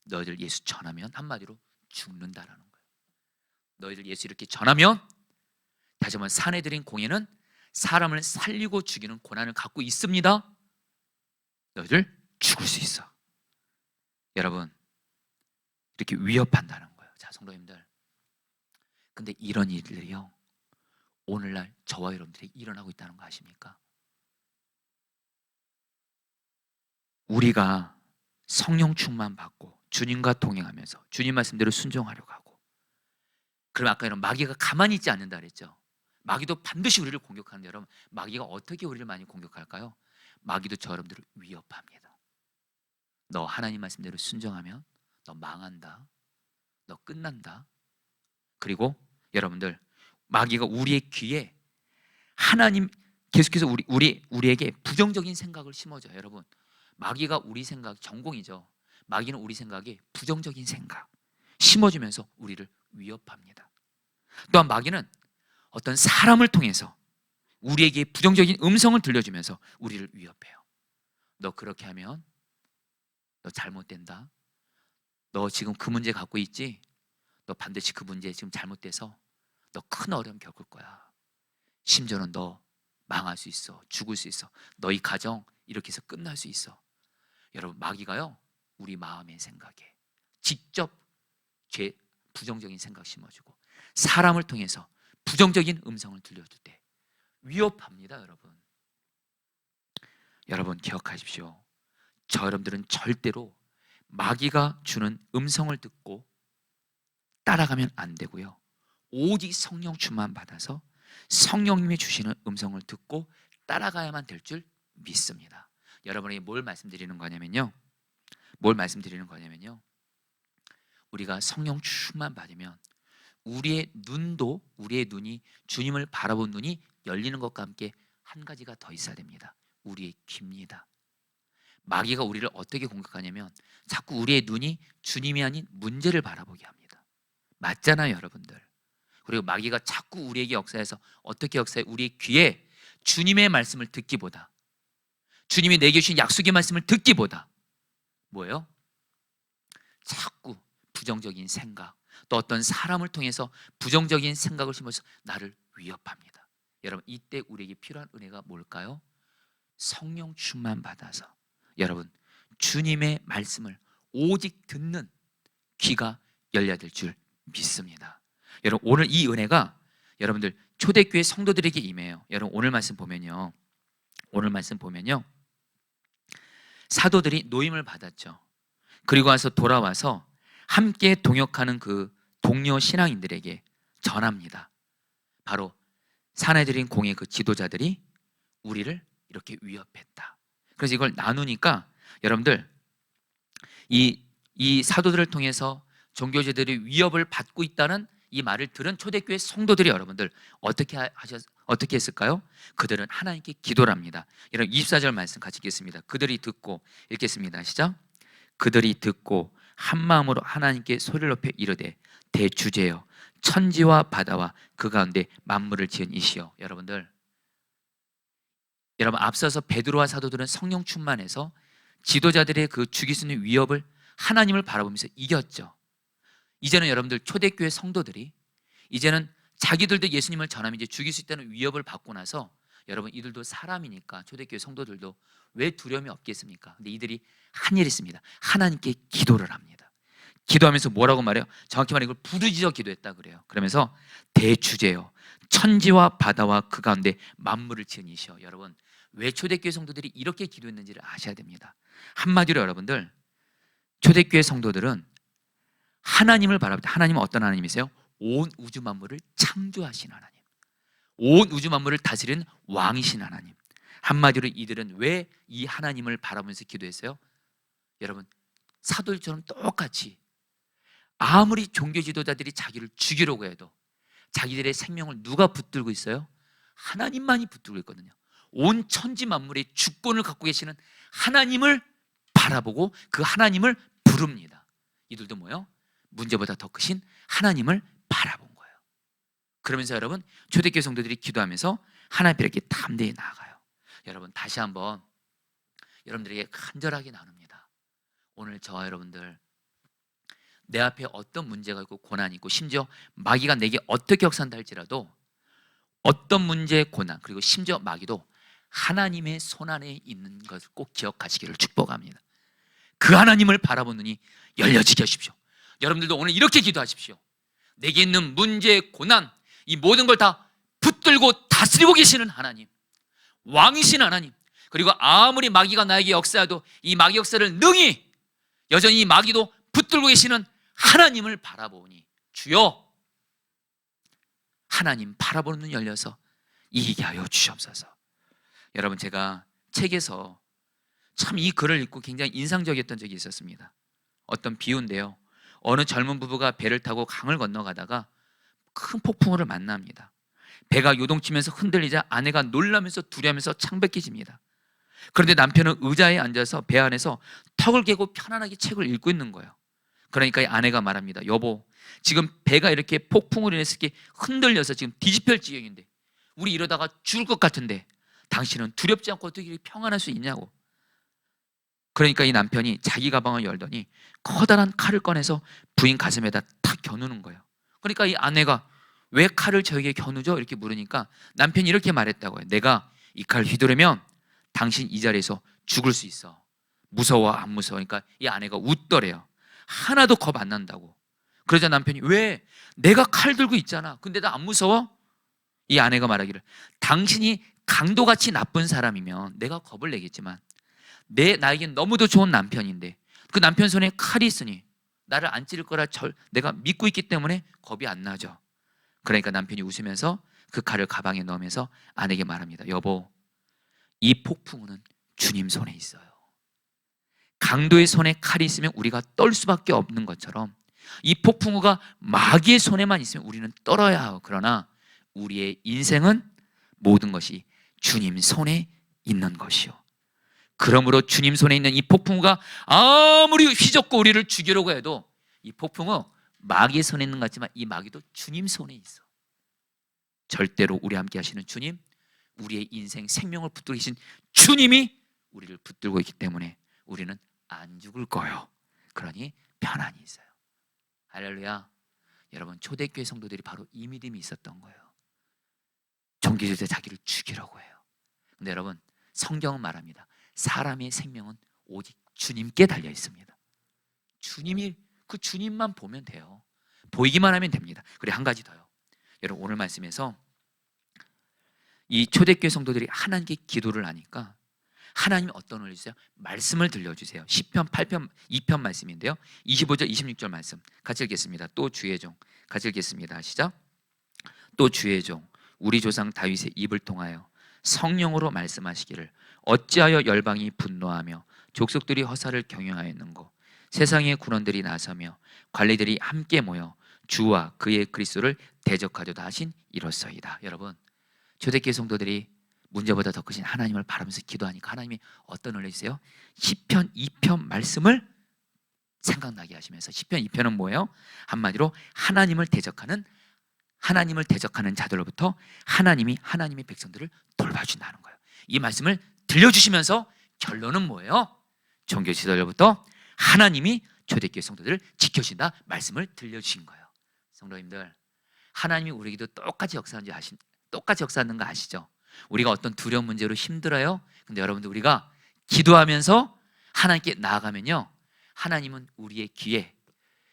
너희들 예수 전하면 한마디로 죽는다라는 거예요. 너희들 예수 이렇게 전하면, 다시 한번 사내들인 공예는 사람을 살리고 죽이는 고난을 갖고 있습니다. 너희들 죽을 수 있어. 여러분 이렇게 위협한다는 거예요. 자, 성도님들, 근데 이런 일들이요 오늘날 저와 여러분들이 일어나고 있다는 거 아십니까? 우리가 성령 충만 받고 주님과 동행하면서 주님 말씀대로 순종하려고 하고, 그럼 아까 이런 마귀가 가만히 있지 않는다 그랬죠. 마귀도 반드시 우리를 공격하는데, 여러분 마귀가 어떻게 우리를 많이 공격할까요? 마귀도 저 여러분들을 위협합니다. 너 하나님 말씀대로 순종하면 너 망한다, 너 끝난다. 그리고 여러분들 마귀가 우리의 귀에 하나님 계속해서 우리에게 부정적인 생각을 심어줘요. 여러분 마귀가 우리 생각 전공이죠. 마귀는 우리 생각에 부정적인 생각 심어주면서 우리를 위협합니다. 또한 마귀는 어떤 사람을 통해서 우리에게 부정적인 음성을 들려주면서 우리를 위협해요. 너 그렇게 하면 너 잘못된다. 너 지금 그 문제 갖고 있지? 너 반드시 그 문제 지금 잘못돼서 너 큰 어려움 겪을 거야. 심지어는 너 망할 수 있어. 죽을 수 있어. 너희 가정 이렇게 해서 끝날 수 있어. 여러분 마귀가요 우리 마음의 생각에 직접 부정적인 생각 심어주고 사람을 통해서 부정적인 음성을 들려줄 때 위협합니다. 여러분 기억하십시오. 저 여러분들은 절대로 마귀가 주는 음성을 듣고 따라가면 안 되고요, 오직 성령 충만 받아서 성령님이 주시는 음성을 듣고 따라가야만 될 줄 믿습니다. 여러분에게 뭘 말씀드리는 거냐면요. 우리가 성령 충만 받으면 우리의 눈이 주님을 바라본 눈이 열리는 것과 함께 한 가지가 더 있어야 됩니다. 우리의 귀입니다. 마귀가 우리를 어떻게 공격하냐면 자꾸 우리의 눈이 주님이 아닌 문제를 바라보게 합니다. 맞잖아요, 여러분들. 그리고 마귀가 자꾸 우리에게 역사해서 어떻게 역사해? 우리의 귀에 주님의 말씀을 듣기보다, 주님이 내게 주신 약속의 말씀을 듣기보다 뭐예요? 자꾸 부정적인 생각, 또 어떤 사람을 통해서 부정적인 생각을 심어서 나를 위협합니다. 여러분, 이때 우리에게 필요한 은혜가 뭘까요? 성령 충만 받아서 여러분, 주님의 말씀을 오직 듣는 귀가 열려야 될 줄 믿습니다. 여러분, 오늘 이 은혜가 여러분들 초대교회 성도들에게 임해요. 여러분, 오늘 말씀 보면요, 사도들이 노임을 받았죠. 그리고 와서 돌아와서 함께 동역하는 그 동료 신앙인들에게 전합니다. 바로 사내들인 공의 그 지도자들이 우리를 이렇게 위협했다. 그래서 이걸 나누니까 여러분들, 이 사도들을 통해서 종교제들이 위협을 받고 있다는 이 말을 들은 초대교회 성도들이 여러분들 어떻게 했을까요? 그들은 하나님께 기도를 합니다. 여러분, 24절 말씀 같이 읽겠습니다. 그들이 듣고, 읽겠습니다. 시작. 그들이 듣고 한 마음으로 하나님께 소리를 높여 이르되 대주제여 천지와 바다와 그 가운데 만물을 지은 이시여. 여러분, 앞서서 베드로와 사도들은 성령 충만해서 지도자들의 그 죽일 수 있는 위협을 하나님을 바라보면서 이겼죠. 이제는 여러분들 초대교회 성도들이 이제는 자기들도 예수님을 전하면 이제 죽일 수 있다는 위협을 받고 나서 여러분, 이들도 사람이니까 초대교회 성도들도 왜 두려움이 없겠습니까? 근데 이들이 한 일이 있습니다. 하나님께 기도를 합니다. 기도하면서 뭐라고 말해요? 정확히 말하면 이걸 부르짖어 기도했다 그래요. 그러면서 대주제여 천지와 바다와 그 가운데 만물을 지은 이시여. 여러분, 왜 초대교회 성도들이 이렇게 기도했는지를 아셔야 됩니다. 한마디로 여러분들, 초대교회 성도들은 하나님을 바라볼 때, 하나님은 어떤 하나님이세요? 온 우주 만물을 창조하신 하나님, 온 우주 만물을 다스리는 왕이신 하나님. 한마디로 이들은 왜 이 하나님을 바라보면서 기도했어요? 여러분, 사도들처럼 똑같이 아무리 종교 지도자들이 자기를 죽이려고 해도 자기들의 생명을 누가 붙들고 있어요? 하나님만이 붙들고 있거든요. 온 천지 만물의 주권을 갖고 계시는 하나님을 바라보고 그 하나님을 부릅니다. 이들도 뭐예요? 문제보다 더 크신 하나님을 바라본 거예요. 그러면서 여러분, 초대교회 성도들이 기도하면서 하나님 앞에 이렇게 담대히 나아가요. 여러분, 다시 한번 여러분들에게 간절하게 나눕니다. 오늘 저와 여러분들, 내 앞에 어떤 문제가 있고 고난이 있고 심지어 마귀가 내게 어떻게 역사한다 할지라도 어떤 문제, 고난, 그리고 심지어 마귀도 하나님의 손안에 있는 것을 꼭 기억하시기를 축복합니다. 그 하나님을 바라보는 눈이 열려지게 하십시오. 여러분들도 오늘 이렇게 기도하십시오. 내게 있는 문제, 고난, 이 모든 걸 다 붙들고 다스리고 계시는 하나님, 왕이신 하나님, 그리고 아무리 마귀가 나에게 역사해도 이 마귀 역사를 능히 여전히 이 마귀도 붙들고 계시는 하나님을 바라보니 주여, 하나님 바라보는 눈 열려서 이기게 하여 주시옵소서. 여러분, 제가 책에서 참 이 글을 읽고 굉장히 인상적이었던 적이 있었습니다. 어떤 비유인데요, 어느 젊은 부부가 배를 타고 강을 건너가다가 큰 폭풍우를 만납니다. 배가 요동치면서 흔들리자 아내가 놀라면서 두려워하면서 창백해집니다. 그런데 남편은 의자에 앉아서 배 안에서 턱을 개고 편안하게 책을 읽고 있는 거예요. 그러니까 이 아내가 말합니다. 여보, 지금 배가 이렇게 폭풍으로 인해서 이렇게 흔들려서 지금 뒤집힐 지경인데 우리 이러다가 죽을 것 같은데 당신은 두렵지 않고 어떻게 평안할 수 있냐고. 그러니까 이 남편이 자기 가방을 열더니 커다란 칼을 꺼내서 부인 가슴에다 탁 겨누는 거예요. 그러니까 이 아내가 왜 칼을 저에게 겨누죠? 이렇게 물으니까 남편이 이렇게 말했다고요. 내가 이 칼을 휘두르면 당신 이 자리에서 죽을 수 있어. 무서워 안 무서워? 그러니까 이 아내가 웃더래요. 하나도 겁 안 난다고. 그러자 남편이 왜? 내가 칼 들고 있잖아. 근데 나 안 무서워? 이 아내가 말하기를, 당신이 강도같이 나쁜 사람이면 내가 겁을 내겠지만 나에겐 너무도 좋은 남편인데 그 남편 손에 칼이 있으니 나를 안 찌를 거라 내가 믿고 있기 때문에 겁이 안 나죠. 그러니까 남편이 웃으면서 그 칼을 가방에 넣으면서 아내에게 말합니다. 여보, 이 폭풍우는 주님 손에 있어요. 강도의 손에 칼이 있으면 우리가 떨 수밖에 없는 것처럼 이 폭풍우가 마귀의 손에만 있으면 우리는 떨어야 하고, 그러나 우리의 인생은 모든 것이 주님 손에 있는 것이요. 그러므로 주님 손에 있는 이 폭풍우가 아무리 휘젓고 우리를 죽이려고 해도 이 폭풍우 마귀의 손에 있는 것 같지만 이 마귀도 주님 손에 있어. 절대로 우리 함께 하시는 주님, 우리의 인생 생명을 붙들고 계신 주님이 우리를 붙들고 있기 때문에 우리는 안 죽을 거예요. 그러니 편안히 있어요. 할렐루야. 여러분, 초대교회 성도들이 바로 이 믿음이 있었던 거예요. 종교제도에 자기를 죽이려고 해요. 근데 여러분, 성경은 말합니다. 사람의 생명은 오직 주님께 달려 있습니다. 주님이, 그 주님만 보면 돼요. 보이기만 하면 됩니다. 그리고 한 가지 더요. 여러분, 오늘 말씀에서 이 초대교회 성도들이 하나님께 기도를 하니까 하나님이 어떤 은혜를 주세요? 말씀을 들려주세요. 시편 8편 2편 말씀인데요, 25절 26절 말씀 같이 읽겠습니다. 또 주의 종, 같이 읽겠습니다. 시작. 또 주의 종 우리 조상 다윗의 입을 통하여 성령으로 말씀하시기를, 어찌하여 열방이 분노하며 족속들이 허사를 경영하였는고, 세상의 군원들이 나서며 관리들이 함께 모여 주와 그의 그리스도를 대적하려다 하신 이로서이다. 여러분, 초대교회 성도들이 문제보다 더 크신 하나님을 바라면서 기도하니까 하나님이 어떤 은혜 주세요? 시편 2편 말씀을 생각나게 하시면서, 시편 2편은 뭐예요? 한마디로 하나님을 대적하는 자들로부터 하나님의 백성들을 돌봐준다는 거예요. 이 말씀을 들려주시면서 결론은 뭐예요? 종교 지도자로부터 하나님이 초대교회 성도들을 지켜주신다 말씀을 들려주신 거예요. 성도님들, 하나님이 우리에게도 똑같이 역사하는 거 아시죠? 우리가 어떤 두려운 문제로 힘들어요. 근데 여러분들, 우리가 기도하면서 하나님께 나아가면요, 하나님은 우리의 귀에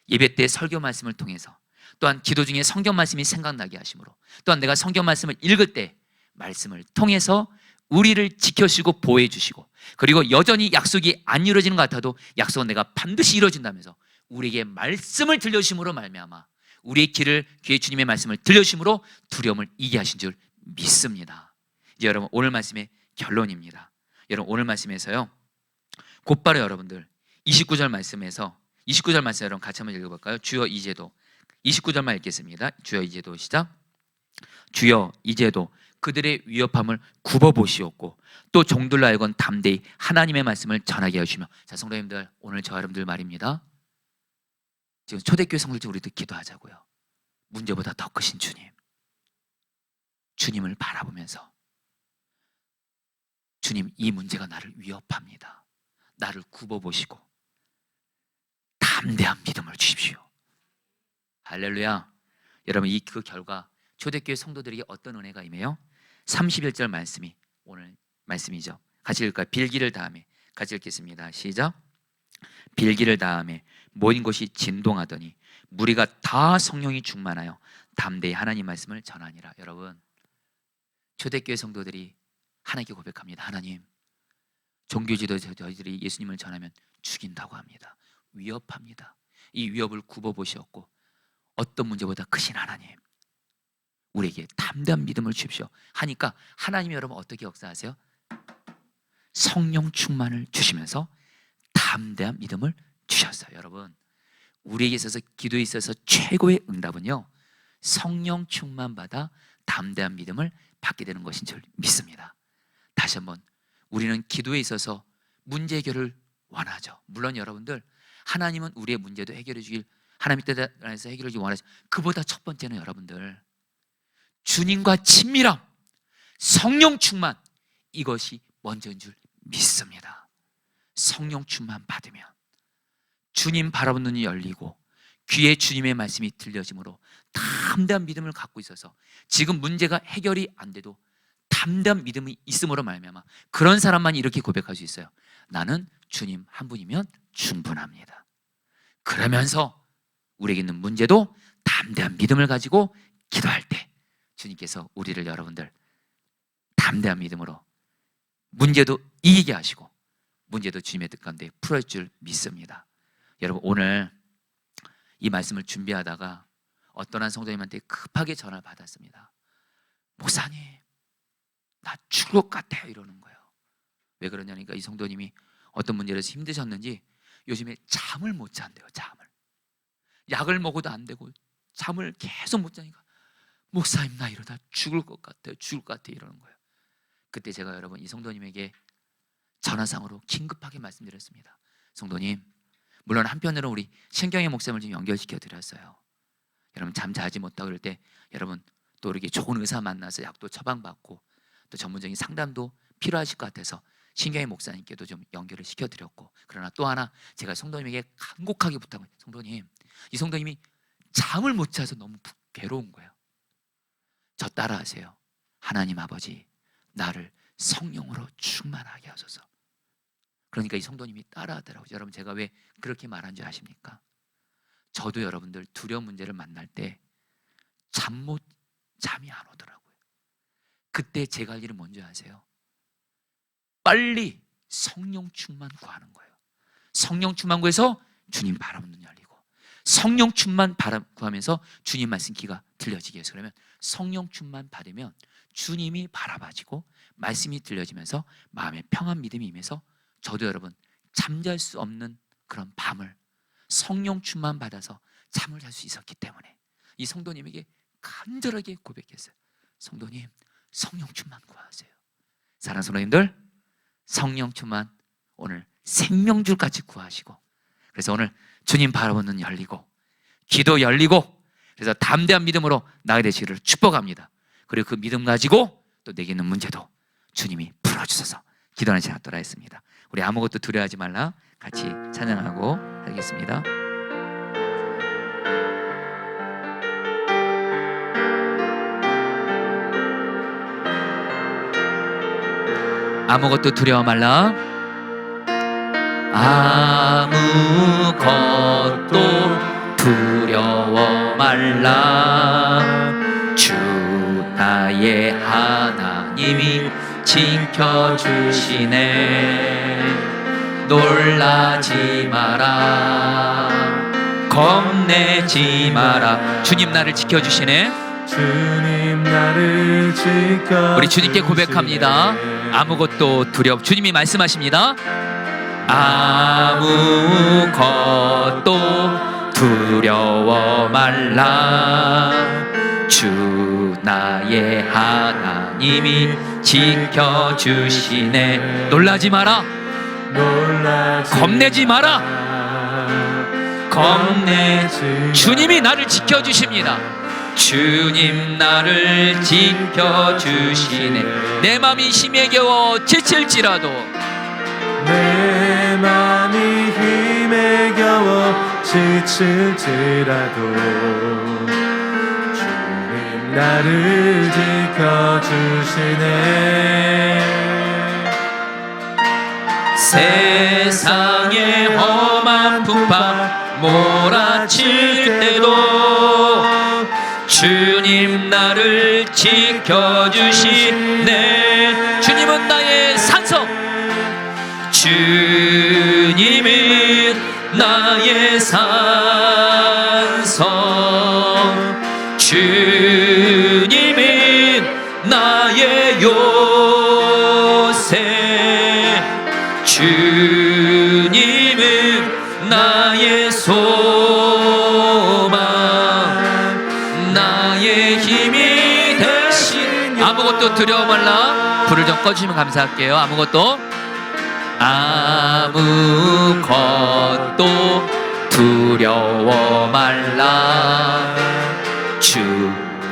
예배 때 설교 말씀을 통해서, 또한 기도 중에 성경 말씀이 생각나게 하심으로, 또한 내가 성경 말씀을 읽을 때 말씀을 통해서 우리를 지켜주시고 보호해 주시고, 그리고 여전히 약속이 안 이루어지는 것 같아도 약속은 내가 반드시 이루어진다면서 우리에게 말씀을 들려주심으로 말미암아 우리의 귀에 주님의 말씀을 들려주심으로 두려움을 이기게 하신 줄 믿습니다. 이제 여러분, 오늘 말씀의 결론입니다. 여러분, 오늘 말씀에서요, 곧바로 여러분들 29절 말씀 여러분 같이 한번 읽어볼까요? 주여 이제도, 29절만 읽겠습니다. 주여 이제도, 시작. 주여 이제도 그들의 위협함을 굽어보시옵고 또 종들로 하여금 담대히 하나님의 말씀을 전하게 해주시며. 자, 성도님들, 오늘 저 여러분들 말입니다. 지금 초대교회 성도들 우리도 기도하자고요. 문제보다 더 크신 주님을 바라보면서, 주님, 이 문제가 나를 위협합니다. 나를 굽어보시고 담대한 믿음을 주십시오. 할렐루야. 여러분, 그 결과 초대교회 성도들에게 어떤 은혜가 임해요? 31절 말씀이 오늘 말씀이죠. 같이 읽을까요? 빌기를 다음에 같이 읽겠습니다. 시작. 빌기를 다음에 모인 곳이 진동하더니 무리가 다 성령이 충만하여 담대히 하나님 말씀을 전하니라. 여러분, 초대교회 성도들이 하나님께 고백합니다. 하나님, 종교 지도자들이 예수님을 전하면 죽인다고 합니다. 위협합니다. 이 위협을 굽어보시었고 어떤 문제보다 크신 하나님, 우리에게 담대한 믿음을 주십시오 하니까 하나님이 여러분 어떻게 역사하세요? 성령 충만을 주시면서 담대한 믿음을 주셨어요. 여러분, 우리에게 있어서, 기도에 있어서 최고의 응답은요, 성령 충만 받아 담대한 믿음을 받게 되는 것인 줄 믿습니다. 다시 한번, 우리는 기도에 있어서 문제 해결을 원하죠. 물론 여러분들, 하나님은 우리의 문제도 해결해 주길, 하나님 뜻 안에서 해결해 주길 원하죠. 그보다 첫 번째는 여러분들, 주님과 친밀함, 성령 충만, 이것이 먼저인 줄 믿습니다. 성령 충만 받으면 주님 바라보는 눈이 열리고 귀에 주님의 말씀이 들려짐으로 담대한 믿음을 갖고 있어서 지금 문제가 해결이 안 돼도 담대한 믿음이 있음으로 말미암아 그런 사람만이 이렇게 고백할 수 있어요. 나는 주님 한 분이면 충분합니다. 그러면서 우리에게 있는 문제도 담대한 믿음을 가지고 기도할 때 주님께서 우리를, 여러분들, 담대한 믿음으로 문제도 이기게 하시고 문제도 주님의 뜻 가운데 풀어줄 줄 믿습니다. 여러분, 오늘 이 말씀을 준비하다가 어떤 한 성도님한테 급하게 전화를 받았습니다. 목사님, 나 죽을 것 같아요 이러는 거예요. 왜 그러냐니까 이 성도님이 어떤 문제로 힘드셨는지 요즘에 잠을 못 잔대요. 잠을. 약을 먹어도 안 되고 잠을 계속 못 자니까 목사님, 나 이러다 죽을 것 같아요. 죽을 것 같아요 이러는 거예요. 그때 제가 여러분 이 성도님에게 전화상으로 긴급하게 말씀드렸습니다. 성도님, 물론 한편으로 우리 신경의 목사님을 좀 연결시켜 드렸어요. 여러분 잠 자지 못하고 그럴 때 여러분 또 이렇게 좋은 의사 만나서 약도 처방받고 또 전문적인 상담도 필요하실 것 같아서 신경의 목사님께도 좀 연결을 시켜드렸고, 그러나 또 하나 제가 성도님에게 간곡하게 부탁을, 성도님, 이 성도님이 잠을 못 자서 너무 괴로운 거예요. 저 따라하세요. 하나님 아버지, 나를 성령으로 충만하게 하소서. 그러니까 이 성도님이 따라하더라고요. 여러분 제가 왜 그렇게 말한 줄 아십니까? 저도 여러분들 두려운 문제를 만날 때 잠이 안 오더라고요. 그때 제가 할 일은 뭔지 아세요? 빨리 성령 충만 구하는 거예요. 성령 충만 구해서 주님 바라보는 눈 열리고, 성령 충만 구하면서 주님 말씀 귀가 들려지게 해서, 그러면 성령 충만 받으면 주님이 바라봐지고 말씀이 들려지면서 마음에 평안 믿음이 임해서 저도 여러분 잠잘 수 없는 그런 밤을 성령 충만 받아서 잠을 잘 수 있었기 때문에 이 성도님에게 간절하게 고백했어요. 성도님, 성령 충만 구하세요. 사랑하는 성도님들, 성령 충만 오늘 생명줄같이 구하시고, 그래서 오늘 주님 바라보는 눈 열리고 귀도 열리고, 그래서 담대한 믿음으로 나아가게 되시기를 축복합니다. 그리고 그 믿음 가지고 또 내게 있는 문제도 주님이 풀어주셔서 기도하는 시간 갖도록 하겠습니다. 우리 아무것도 두려워하지 말라 같이 찬양하고 하겠습니다. 아무것도 두려워 말라. 아무것도 두려워 말라. 주 나의 하나님이 지켜주시네. 놀라지 마라. 겁내지 마라. 주님 나를 지켜주시네. 주님 나를 지켜. 우리 주님께 고백합니다. 아무것도 두려워. 주님이 말씀하십니다. 아무것도 두려워 말라. 주 나의 하나님이 지켜주시네. 놀라지 마라. 겁내지 마라. 주님이 나를 지켜주십니다. 주님 나를 지켜주시네. 내 맘이 힘에 겨워 지칠지라도, 내 맘이 힘에 겨워 지칠지라도 주님 나를 지켜주시네. 세상의 험한 풍파 몰아칠 때도 주님 나를 지켜주시네. 주님은 나의 산성, 주님은 나의 산성, 주님은 나의 요새, 주님은 나의 소망, 나의 힘이 되신. 아무것도 두려워 말라. 불을 좀 꺼주시면 감사할게요. 아무것도 두려워 말라. 주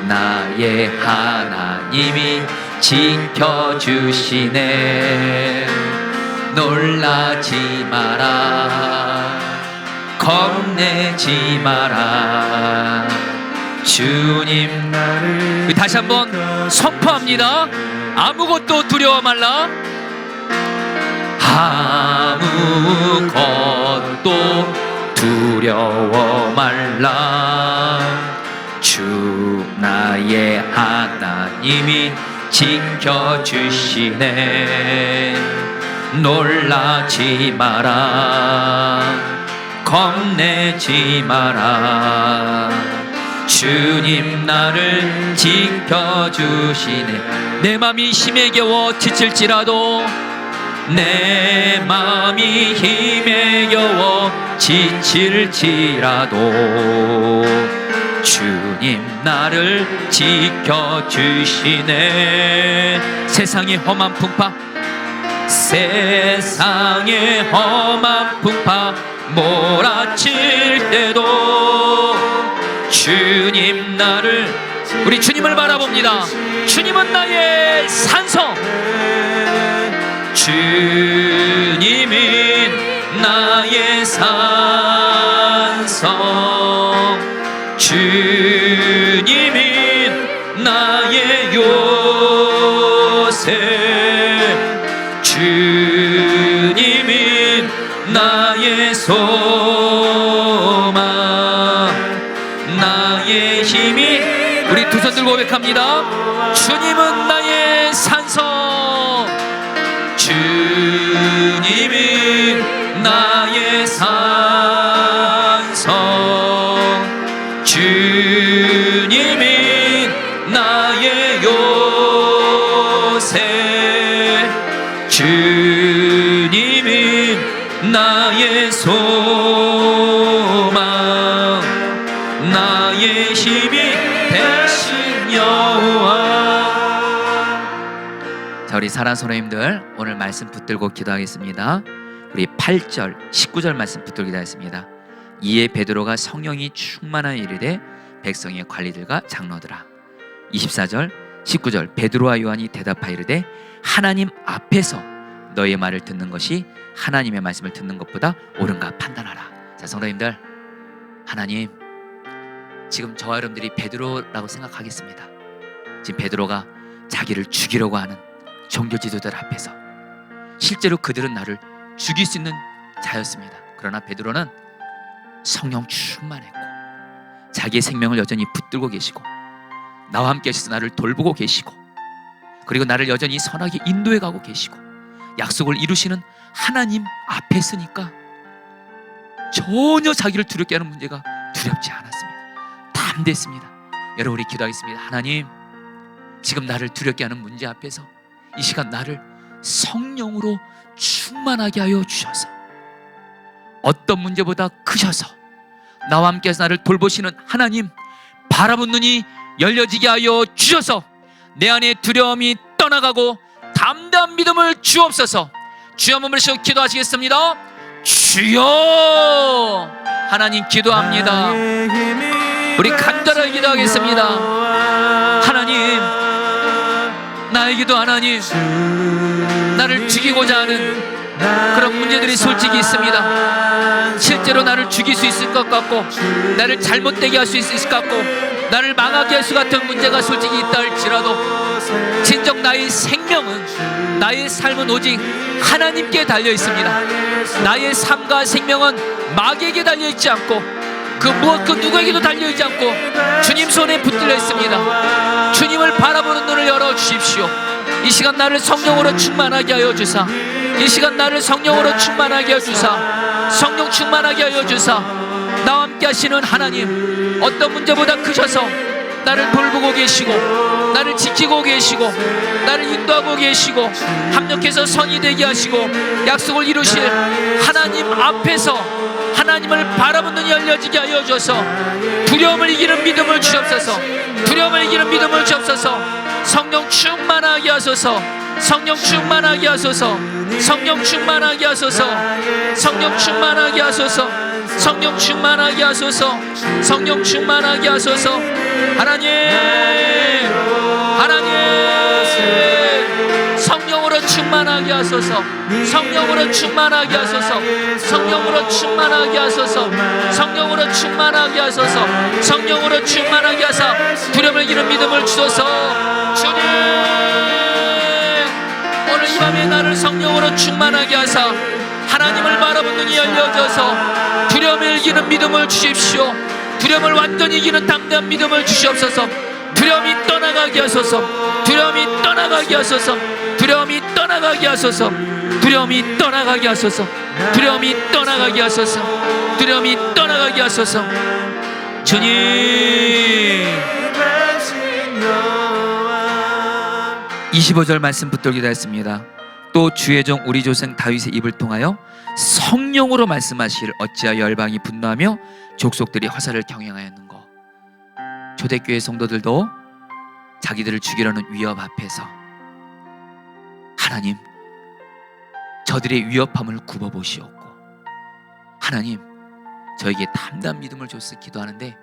나의 하나님이 지켜주시네. 놀라지 마라. 겁내지 마라. 주님 나를. 다시 한번 선포합니다. 아무것도 두려워 말라. 아무것도 두려워 말라. 주 나의 하나님이 지켜주시네. 놀라지 마라. 겁내지 마라. 주님 나를 지켜주시네. 내 맘이 힘에 겨워 지칠지라도, 내 맘이 힘에 겨워 지칠지라도 주님 나를 지켜주시네. 세상의 험한 풍파, 세상의 험한 풍파 몰아칠 때도 주님 나를, 우리 주님을 바라봅니다. 주님은 나의 산성, 주님이 나의 산성, 주님이 나의 요새, 주님이 나의 소망, 나의 힘이. 우리 두 손 들고 고백합니다. 주님은 나의 산성, 주님이 나의 산성, 주님이 나의 요새, 주님이 나의 소망, 나의 힘이 되신 여호와. 자, 우리 사랑 선생님들 오늘 말씀 붙들고 기도하겠습니다. 우리 8절 19절 말씀 붙들고 기도하겠습니다. 이에 베드로가 성령이 충만한 이르되 백성의 관리들과 장로들아. 24절 19절 베드로와 요한이 대답하여 이르되 하나님 앞에서 너의 말을 듣는 것이 하나님의 말씀을 듣는 것보다 옳은가 판단하라. 자, 성도님들, 하나님, 지금 저와 여러분들이 베드로라고 생각하겠습니다. 지금 베드로가 자기를 죽이려고 하는 종교 지도자들 앞에서 실제로 그들은 나를 죽일 수 있는 자였습니다. 그러나 베드로는 성령 충만했고 자기의 생명을 여전히 붙들고 계시고 나와 함께 하셔서 나를 돌보고 계시고, 그리고 나를 여전히 선하게 인도해 가고 계시고 약속을 이루시는 하나님 앞에 서니까 전혀 자기를 두렵게 하는 문제가 두렵지 않았습니다. 담대했습니다. 여러분, 우리 기도하겠습니다. 하나님, 지금 나를 두렵게 하는 문제 앞에서 이 시간 나를 성령으로 충만하게 하여 주셔서 어떤 문제보다 크셔서 나와 함께해서 나를 돌보시는 하나님, 바라본 눈이 열려지게 하여 주셔서 내 안에 두려움이 떠나가고 담대한 믿음을 주옵소서. 주여 몸을 쉬어 기도하시겠습니다. 주여. 하나님 기도합니다. 우리 간절하게 기도하겠습니다. 하나님, 나에게도 하나님 나를 죽이고자 하는 그런 문제들이 솔직히 있습니다. 실제로 나를 죽일 수 있을 것 같고 나를 잘못되게 할 수 있을 것 같고 나를 망하게 할 수 같은 문제가 솔직히 있다 할지라도 진정 나의 생명은, 나의 삶은 오직 하나님께 달려 있습니다. 나의 삶과 생명은 마귀에게 달려 있지 않고 그 무엇 그 누구에게도 달려 있지 않고 주님 손에 붙들려 있습니다. 주님을 바라보는 눈을 열어 주십시오. 이 시간 나를 성령으로 충만하게 하여 주사, 이 시간 나를 성령으로 충만하게 하여 주사, 성령 충만하게 하여 주사. 나와 함께 하시는 하나님, 어떤 문제보다 크셔서 나를 돌보고 계시고 나를 지키고 계시고 나를 인도하고 계시고 합력해서 성이 되게 하시고 약속을 이루실 하나님 앞에서 하나님을 바라보는 눈이 열려지게 하여 주셔서 두려움을 이기는 믿음을 주옵소서. 두려움을 이기는 믿음을 주옵소서. 성령 충만하게 하소서. 성령 충만하게 하소서. 성령 충만하게 하소서. 성령 충만하게 하소서. 성령 충만하게 하소서. 성령 충만하게 하소서. 하나님, 하나님, 성령으로 충만하게 하소서. 성령으로 충만하게 하소서. 성령으로 충만하게 하소서. 성령으로 충만하게 하소서. 성령으로 충만하게 하사 두려움을 이기는 믿음을 주소서. 주님, 오늘 이 밤에 나를 성령으로 충만하게 하사 하나님을 바라보는 눈이 열려져서 두려움을 이기는 믿음을 주십시오. 두려움을 완전히 이기는 담대한 믿음을 주시옵소서. 두려움이 떠나가게 하소서. 두려움이 떠나가게 하소서. 두려움이 떠나가게 하소서. 두려움이 떠나가게 하소서. 두려움이 떠나가게 하소서. 두려움이 떠나가게 하소서. 주님, 25절 말씀 붙들기도 했습니다. 또 주의 종 우리 조상 다윗의 입을 통하여 성령으로 말씀하시기를 어찌하여 열방이 분노하며 족속들이 화살을 경영하였는고. 초대교회 성도들도 자기들을 죽이려는 위협 앞에서 하나님, 저들의 위협함을 굽어보시옵고 하나님, 저에게 담대한 믿음을 줬을 기도하는데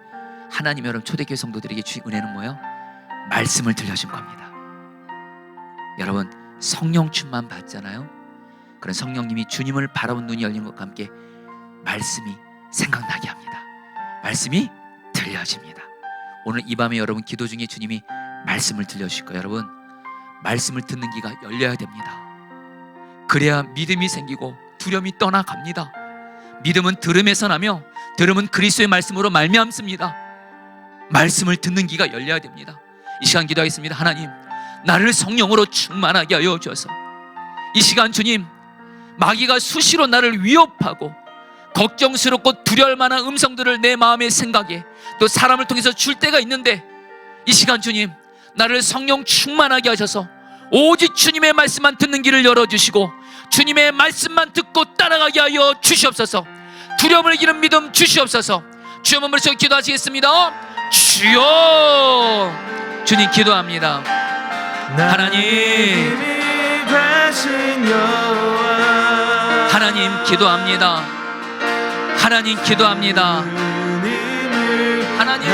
하나님, 여러분 초대교회 성도들에게 주신 은혜는 뭐예요? 말씀을 들려준 겁니다. 여러분 성령 충만 받잖아요. 그런 성령님이 주님을 바라본 눈이 열리는 것과 함께 말씀이 생각나게 합니다. 말씀이 들려집니다. 오늘 이 밤에 여러분 기도 중에 주님이 말씀을 들려주실 거예요. 여러분 말씀을 듣는 귀가 열려야 됩니다. 그래야 믿음이 생기고 두려움이 떠나갑니다. 믿음은 들음에서 나며 들음은 그리스도의 말씀으로 말미암습니다. 말씀을 듣는 귀가 열려야 됩니다. 이 시간 기도하겠습니다. 하나님, 나를 성령으로 충만하게 하여 주셔서 이 시간 주님, 마귀가 수시로 나를 위협하고 걱정스럽고 두려울 만한 음성들을 내 마음의 생각에 또 사람을 통해서 줄 때가 있는데 이 시간 주님, 나를 성령 충만하게 하셔서 오직 주님의 말씀만 듣는 길을 열어주시고 주님의 말씀만 듣고 따라가게 하여 주시옵소서. 두려움을 이기는 믿음 주시옵소서. 주여 한번 부르시고 기도하시겠습니다. 주여, 주님 기도합니다. 하나님, 하나님 기도합니다. 하나님 기도합니다. 하나님,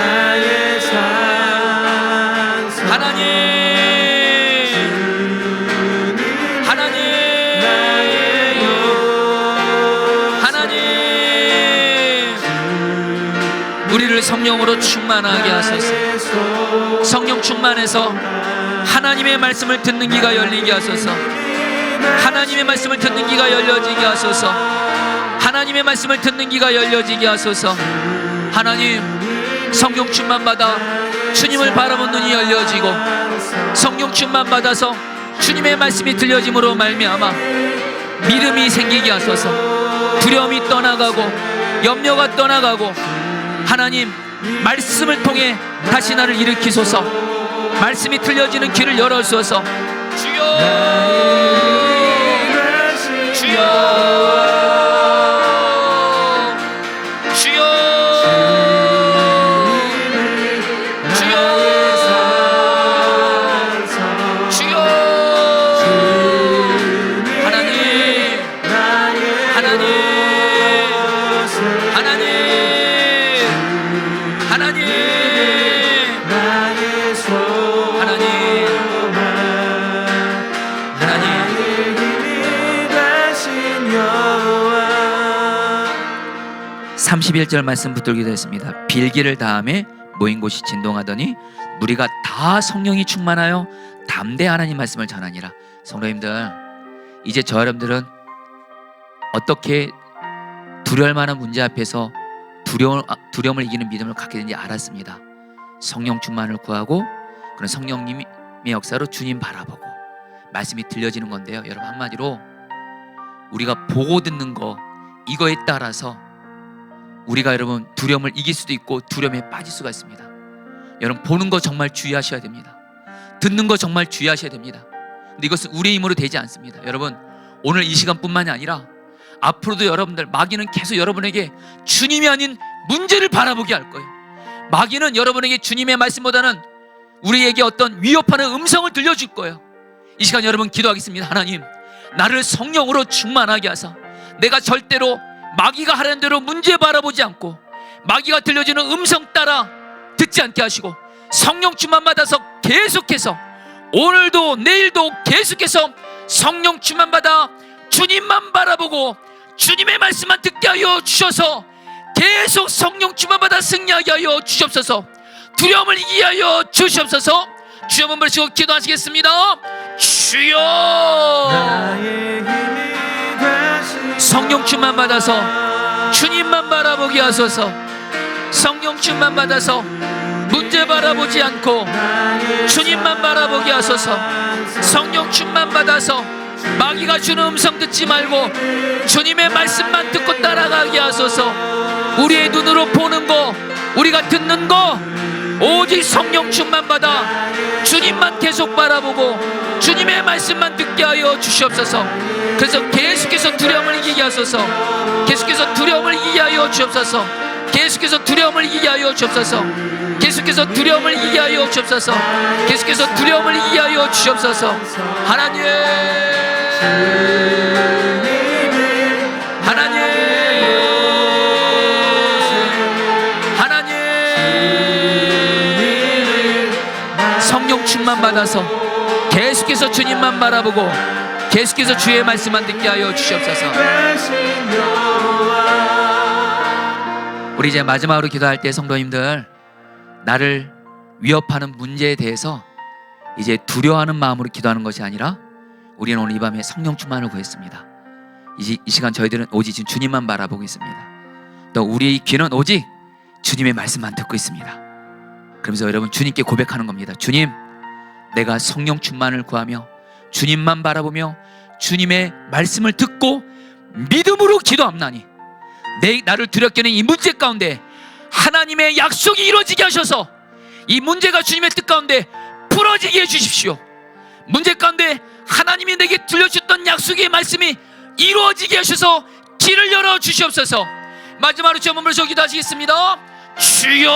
우리를 성령으로 충만하게 하소서. 성령 충만해서 하나님의 말씀을 듣는 귀가 열리게 하소서. 하나님의 말씀을 듣는 귀가 열려지게 하소서. 하나님의 말씀을 듣는 귀가 열려지게 하소서. 하나님, 성령 충만 받아 주님을 바라본 눈이 열려지고 성령 충만 받아서 주님의 말씀이 들려짐으로 말미암아 믿음이 생기게 하소서. 두려움이 떠나가고 염려가 떠나가고 하나님, 말씀을 통해 다시 나를 일으키소서. 말씀이 들려지는 길을 열어주소서. 주여, 주여, 주여, 주여, 주여. 하나님, 하나님, 하나님, 하나님, 하나님. 31절 말씀 붙들기도 했습니다. 빌기를 다음에 모인 곳이 진동하더니 무리가 다 성령이 충만하여 담대 하나님 말씀을 전하니라. 성도님들, 이제 저 여러분들은 어떻게 두려울 만한 문제 앞에서 두려움을 이기는 믿음을 갖게 되는지 알았습니다. 성령 충만을 구하고 그런 성령님의 역사로 주님 바라보고 말씀이 들려지는 건데요. 여러분, 한마디로 우리가 보고 듣는 거, 이거에 따라서 우리가 여러분 두려움을 이길 수도 있고 두려움에 빠질 수가 있습니다. 여러분, 보는 거 정말 주의하셔야 됩니다. 듣는 거 정말 주의하셔야 됩니다. 근데 이것은 우리의 힘으로 되지 않습니다. 여러분, 오늘 이 시간뿐만이 아니라 앞으로도 여러분들, 마귀는 계속 여러분에게 주님이 아닌 문제를 바라보게 할 거예요. 마귀는 여러분에게 주님의 말씀보다는 우리에게 어떤 위협하는 음성을 들려줄 거예요. 이 시간 여러분 기도하겠습니다. 하나님, 나를 성령으로 충만하게 하사 내가 절대로 마귀가 하라는 대로 문제 바라보지 않고 마귀가 들려주는 음성 따라 듣지 않게 하시고 성령 충만 받아서 계속해서 오늘도 내일도 계속해서 성령 충만 받아 주님만 바라보고 주님의 말씀만 듣게 하여 주셔서 계속 성령 충만 받아 승리하게 하여 주시옵소서. 두려움을 이기게 하여 주시옵소서. 주여 한번 부르시고 기도하시겠습니다. 주여, 성령 충만 받아서 주님만 바라보게 하소서. 성령 충만 받아서 문제 바라보지 않고 주님만 바라보게 하소서. 성령 충만 받아서 마귀가 주는 음성 듣지 말고 주님의 말씀만 듣고 따라가게 하소서. 우리의 눈으로 보는 거, 우리가 듣는 거 오직 성령 충만 받아 주님만 계속 바라보고 주님의 말씀만 듣게 하여 주시옵소서. 그래서 계속해서 두려움을 이기게 하소서. 계속해서 두려움을 이기게 하여 주옵소서. 계속해서 두려움을 이기게 하여 주옵소서. 계속해서 두려움을 이기게 하여 주옵소서. 계속해서 두려움을 이기게 하여 주옵소서. 하나님, 하나님, 하나님, 성령 충만 받아서 계속해서 주님만 바라보고 계속해서 주의 말씀만 듣게 하여 주시옵소서. 우리 이제 마지막으로 기도할 때 성도님들, 나를 위협하는 문제에 대해서 이제 두려워하는 마음으로 기도하는 것이 아니라 우리는 오늘 이 밤에 성령 충만을 구했습니다. 이 시간 저희들은 오직 지금 주님만 바라보고 있습니다. 또 우리의 귀는 오직 주님의 말씀만 듣고 있습니다. 그러면서 여러분 주님께 고백하는 겁니다. 주님, 내가 성령 충만을 구하며 주님만 바라보며 주님의 말씀을 듣고 믿음으로 기도합나니 나를 두렵게 하는 이 문제 가운데 하나님의 약속이 이루어지게 하셔서 이 문제가 주님의 뜻 가운데 풀어지게 해주십시오. 문제 가운데 하나님이 내게 들려주셨던 약속의 말씀이 이루어지게 하셔서 길을 열어 주시옵소서. 마지막으로 주 몸을 기도하시겠습니다. 주여.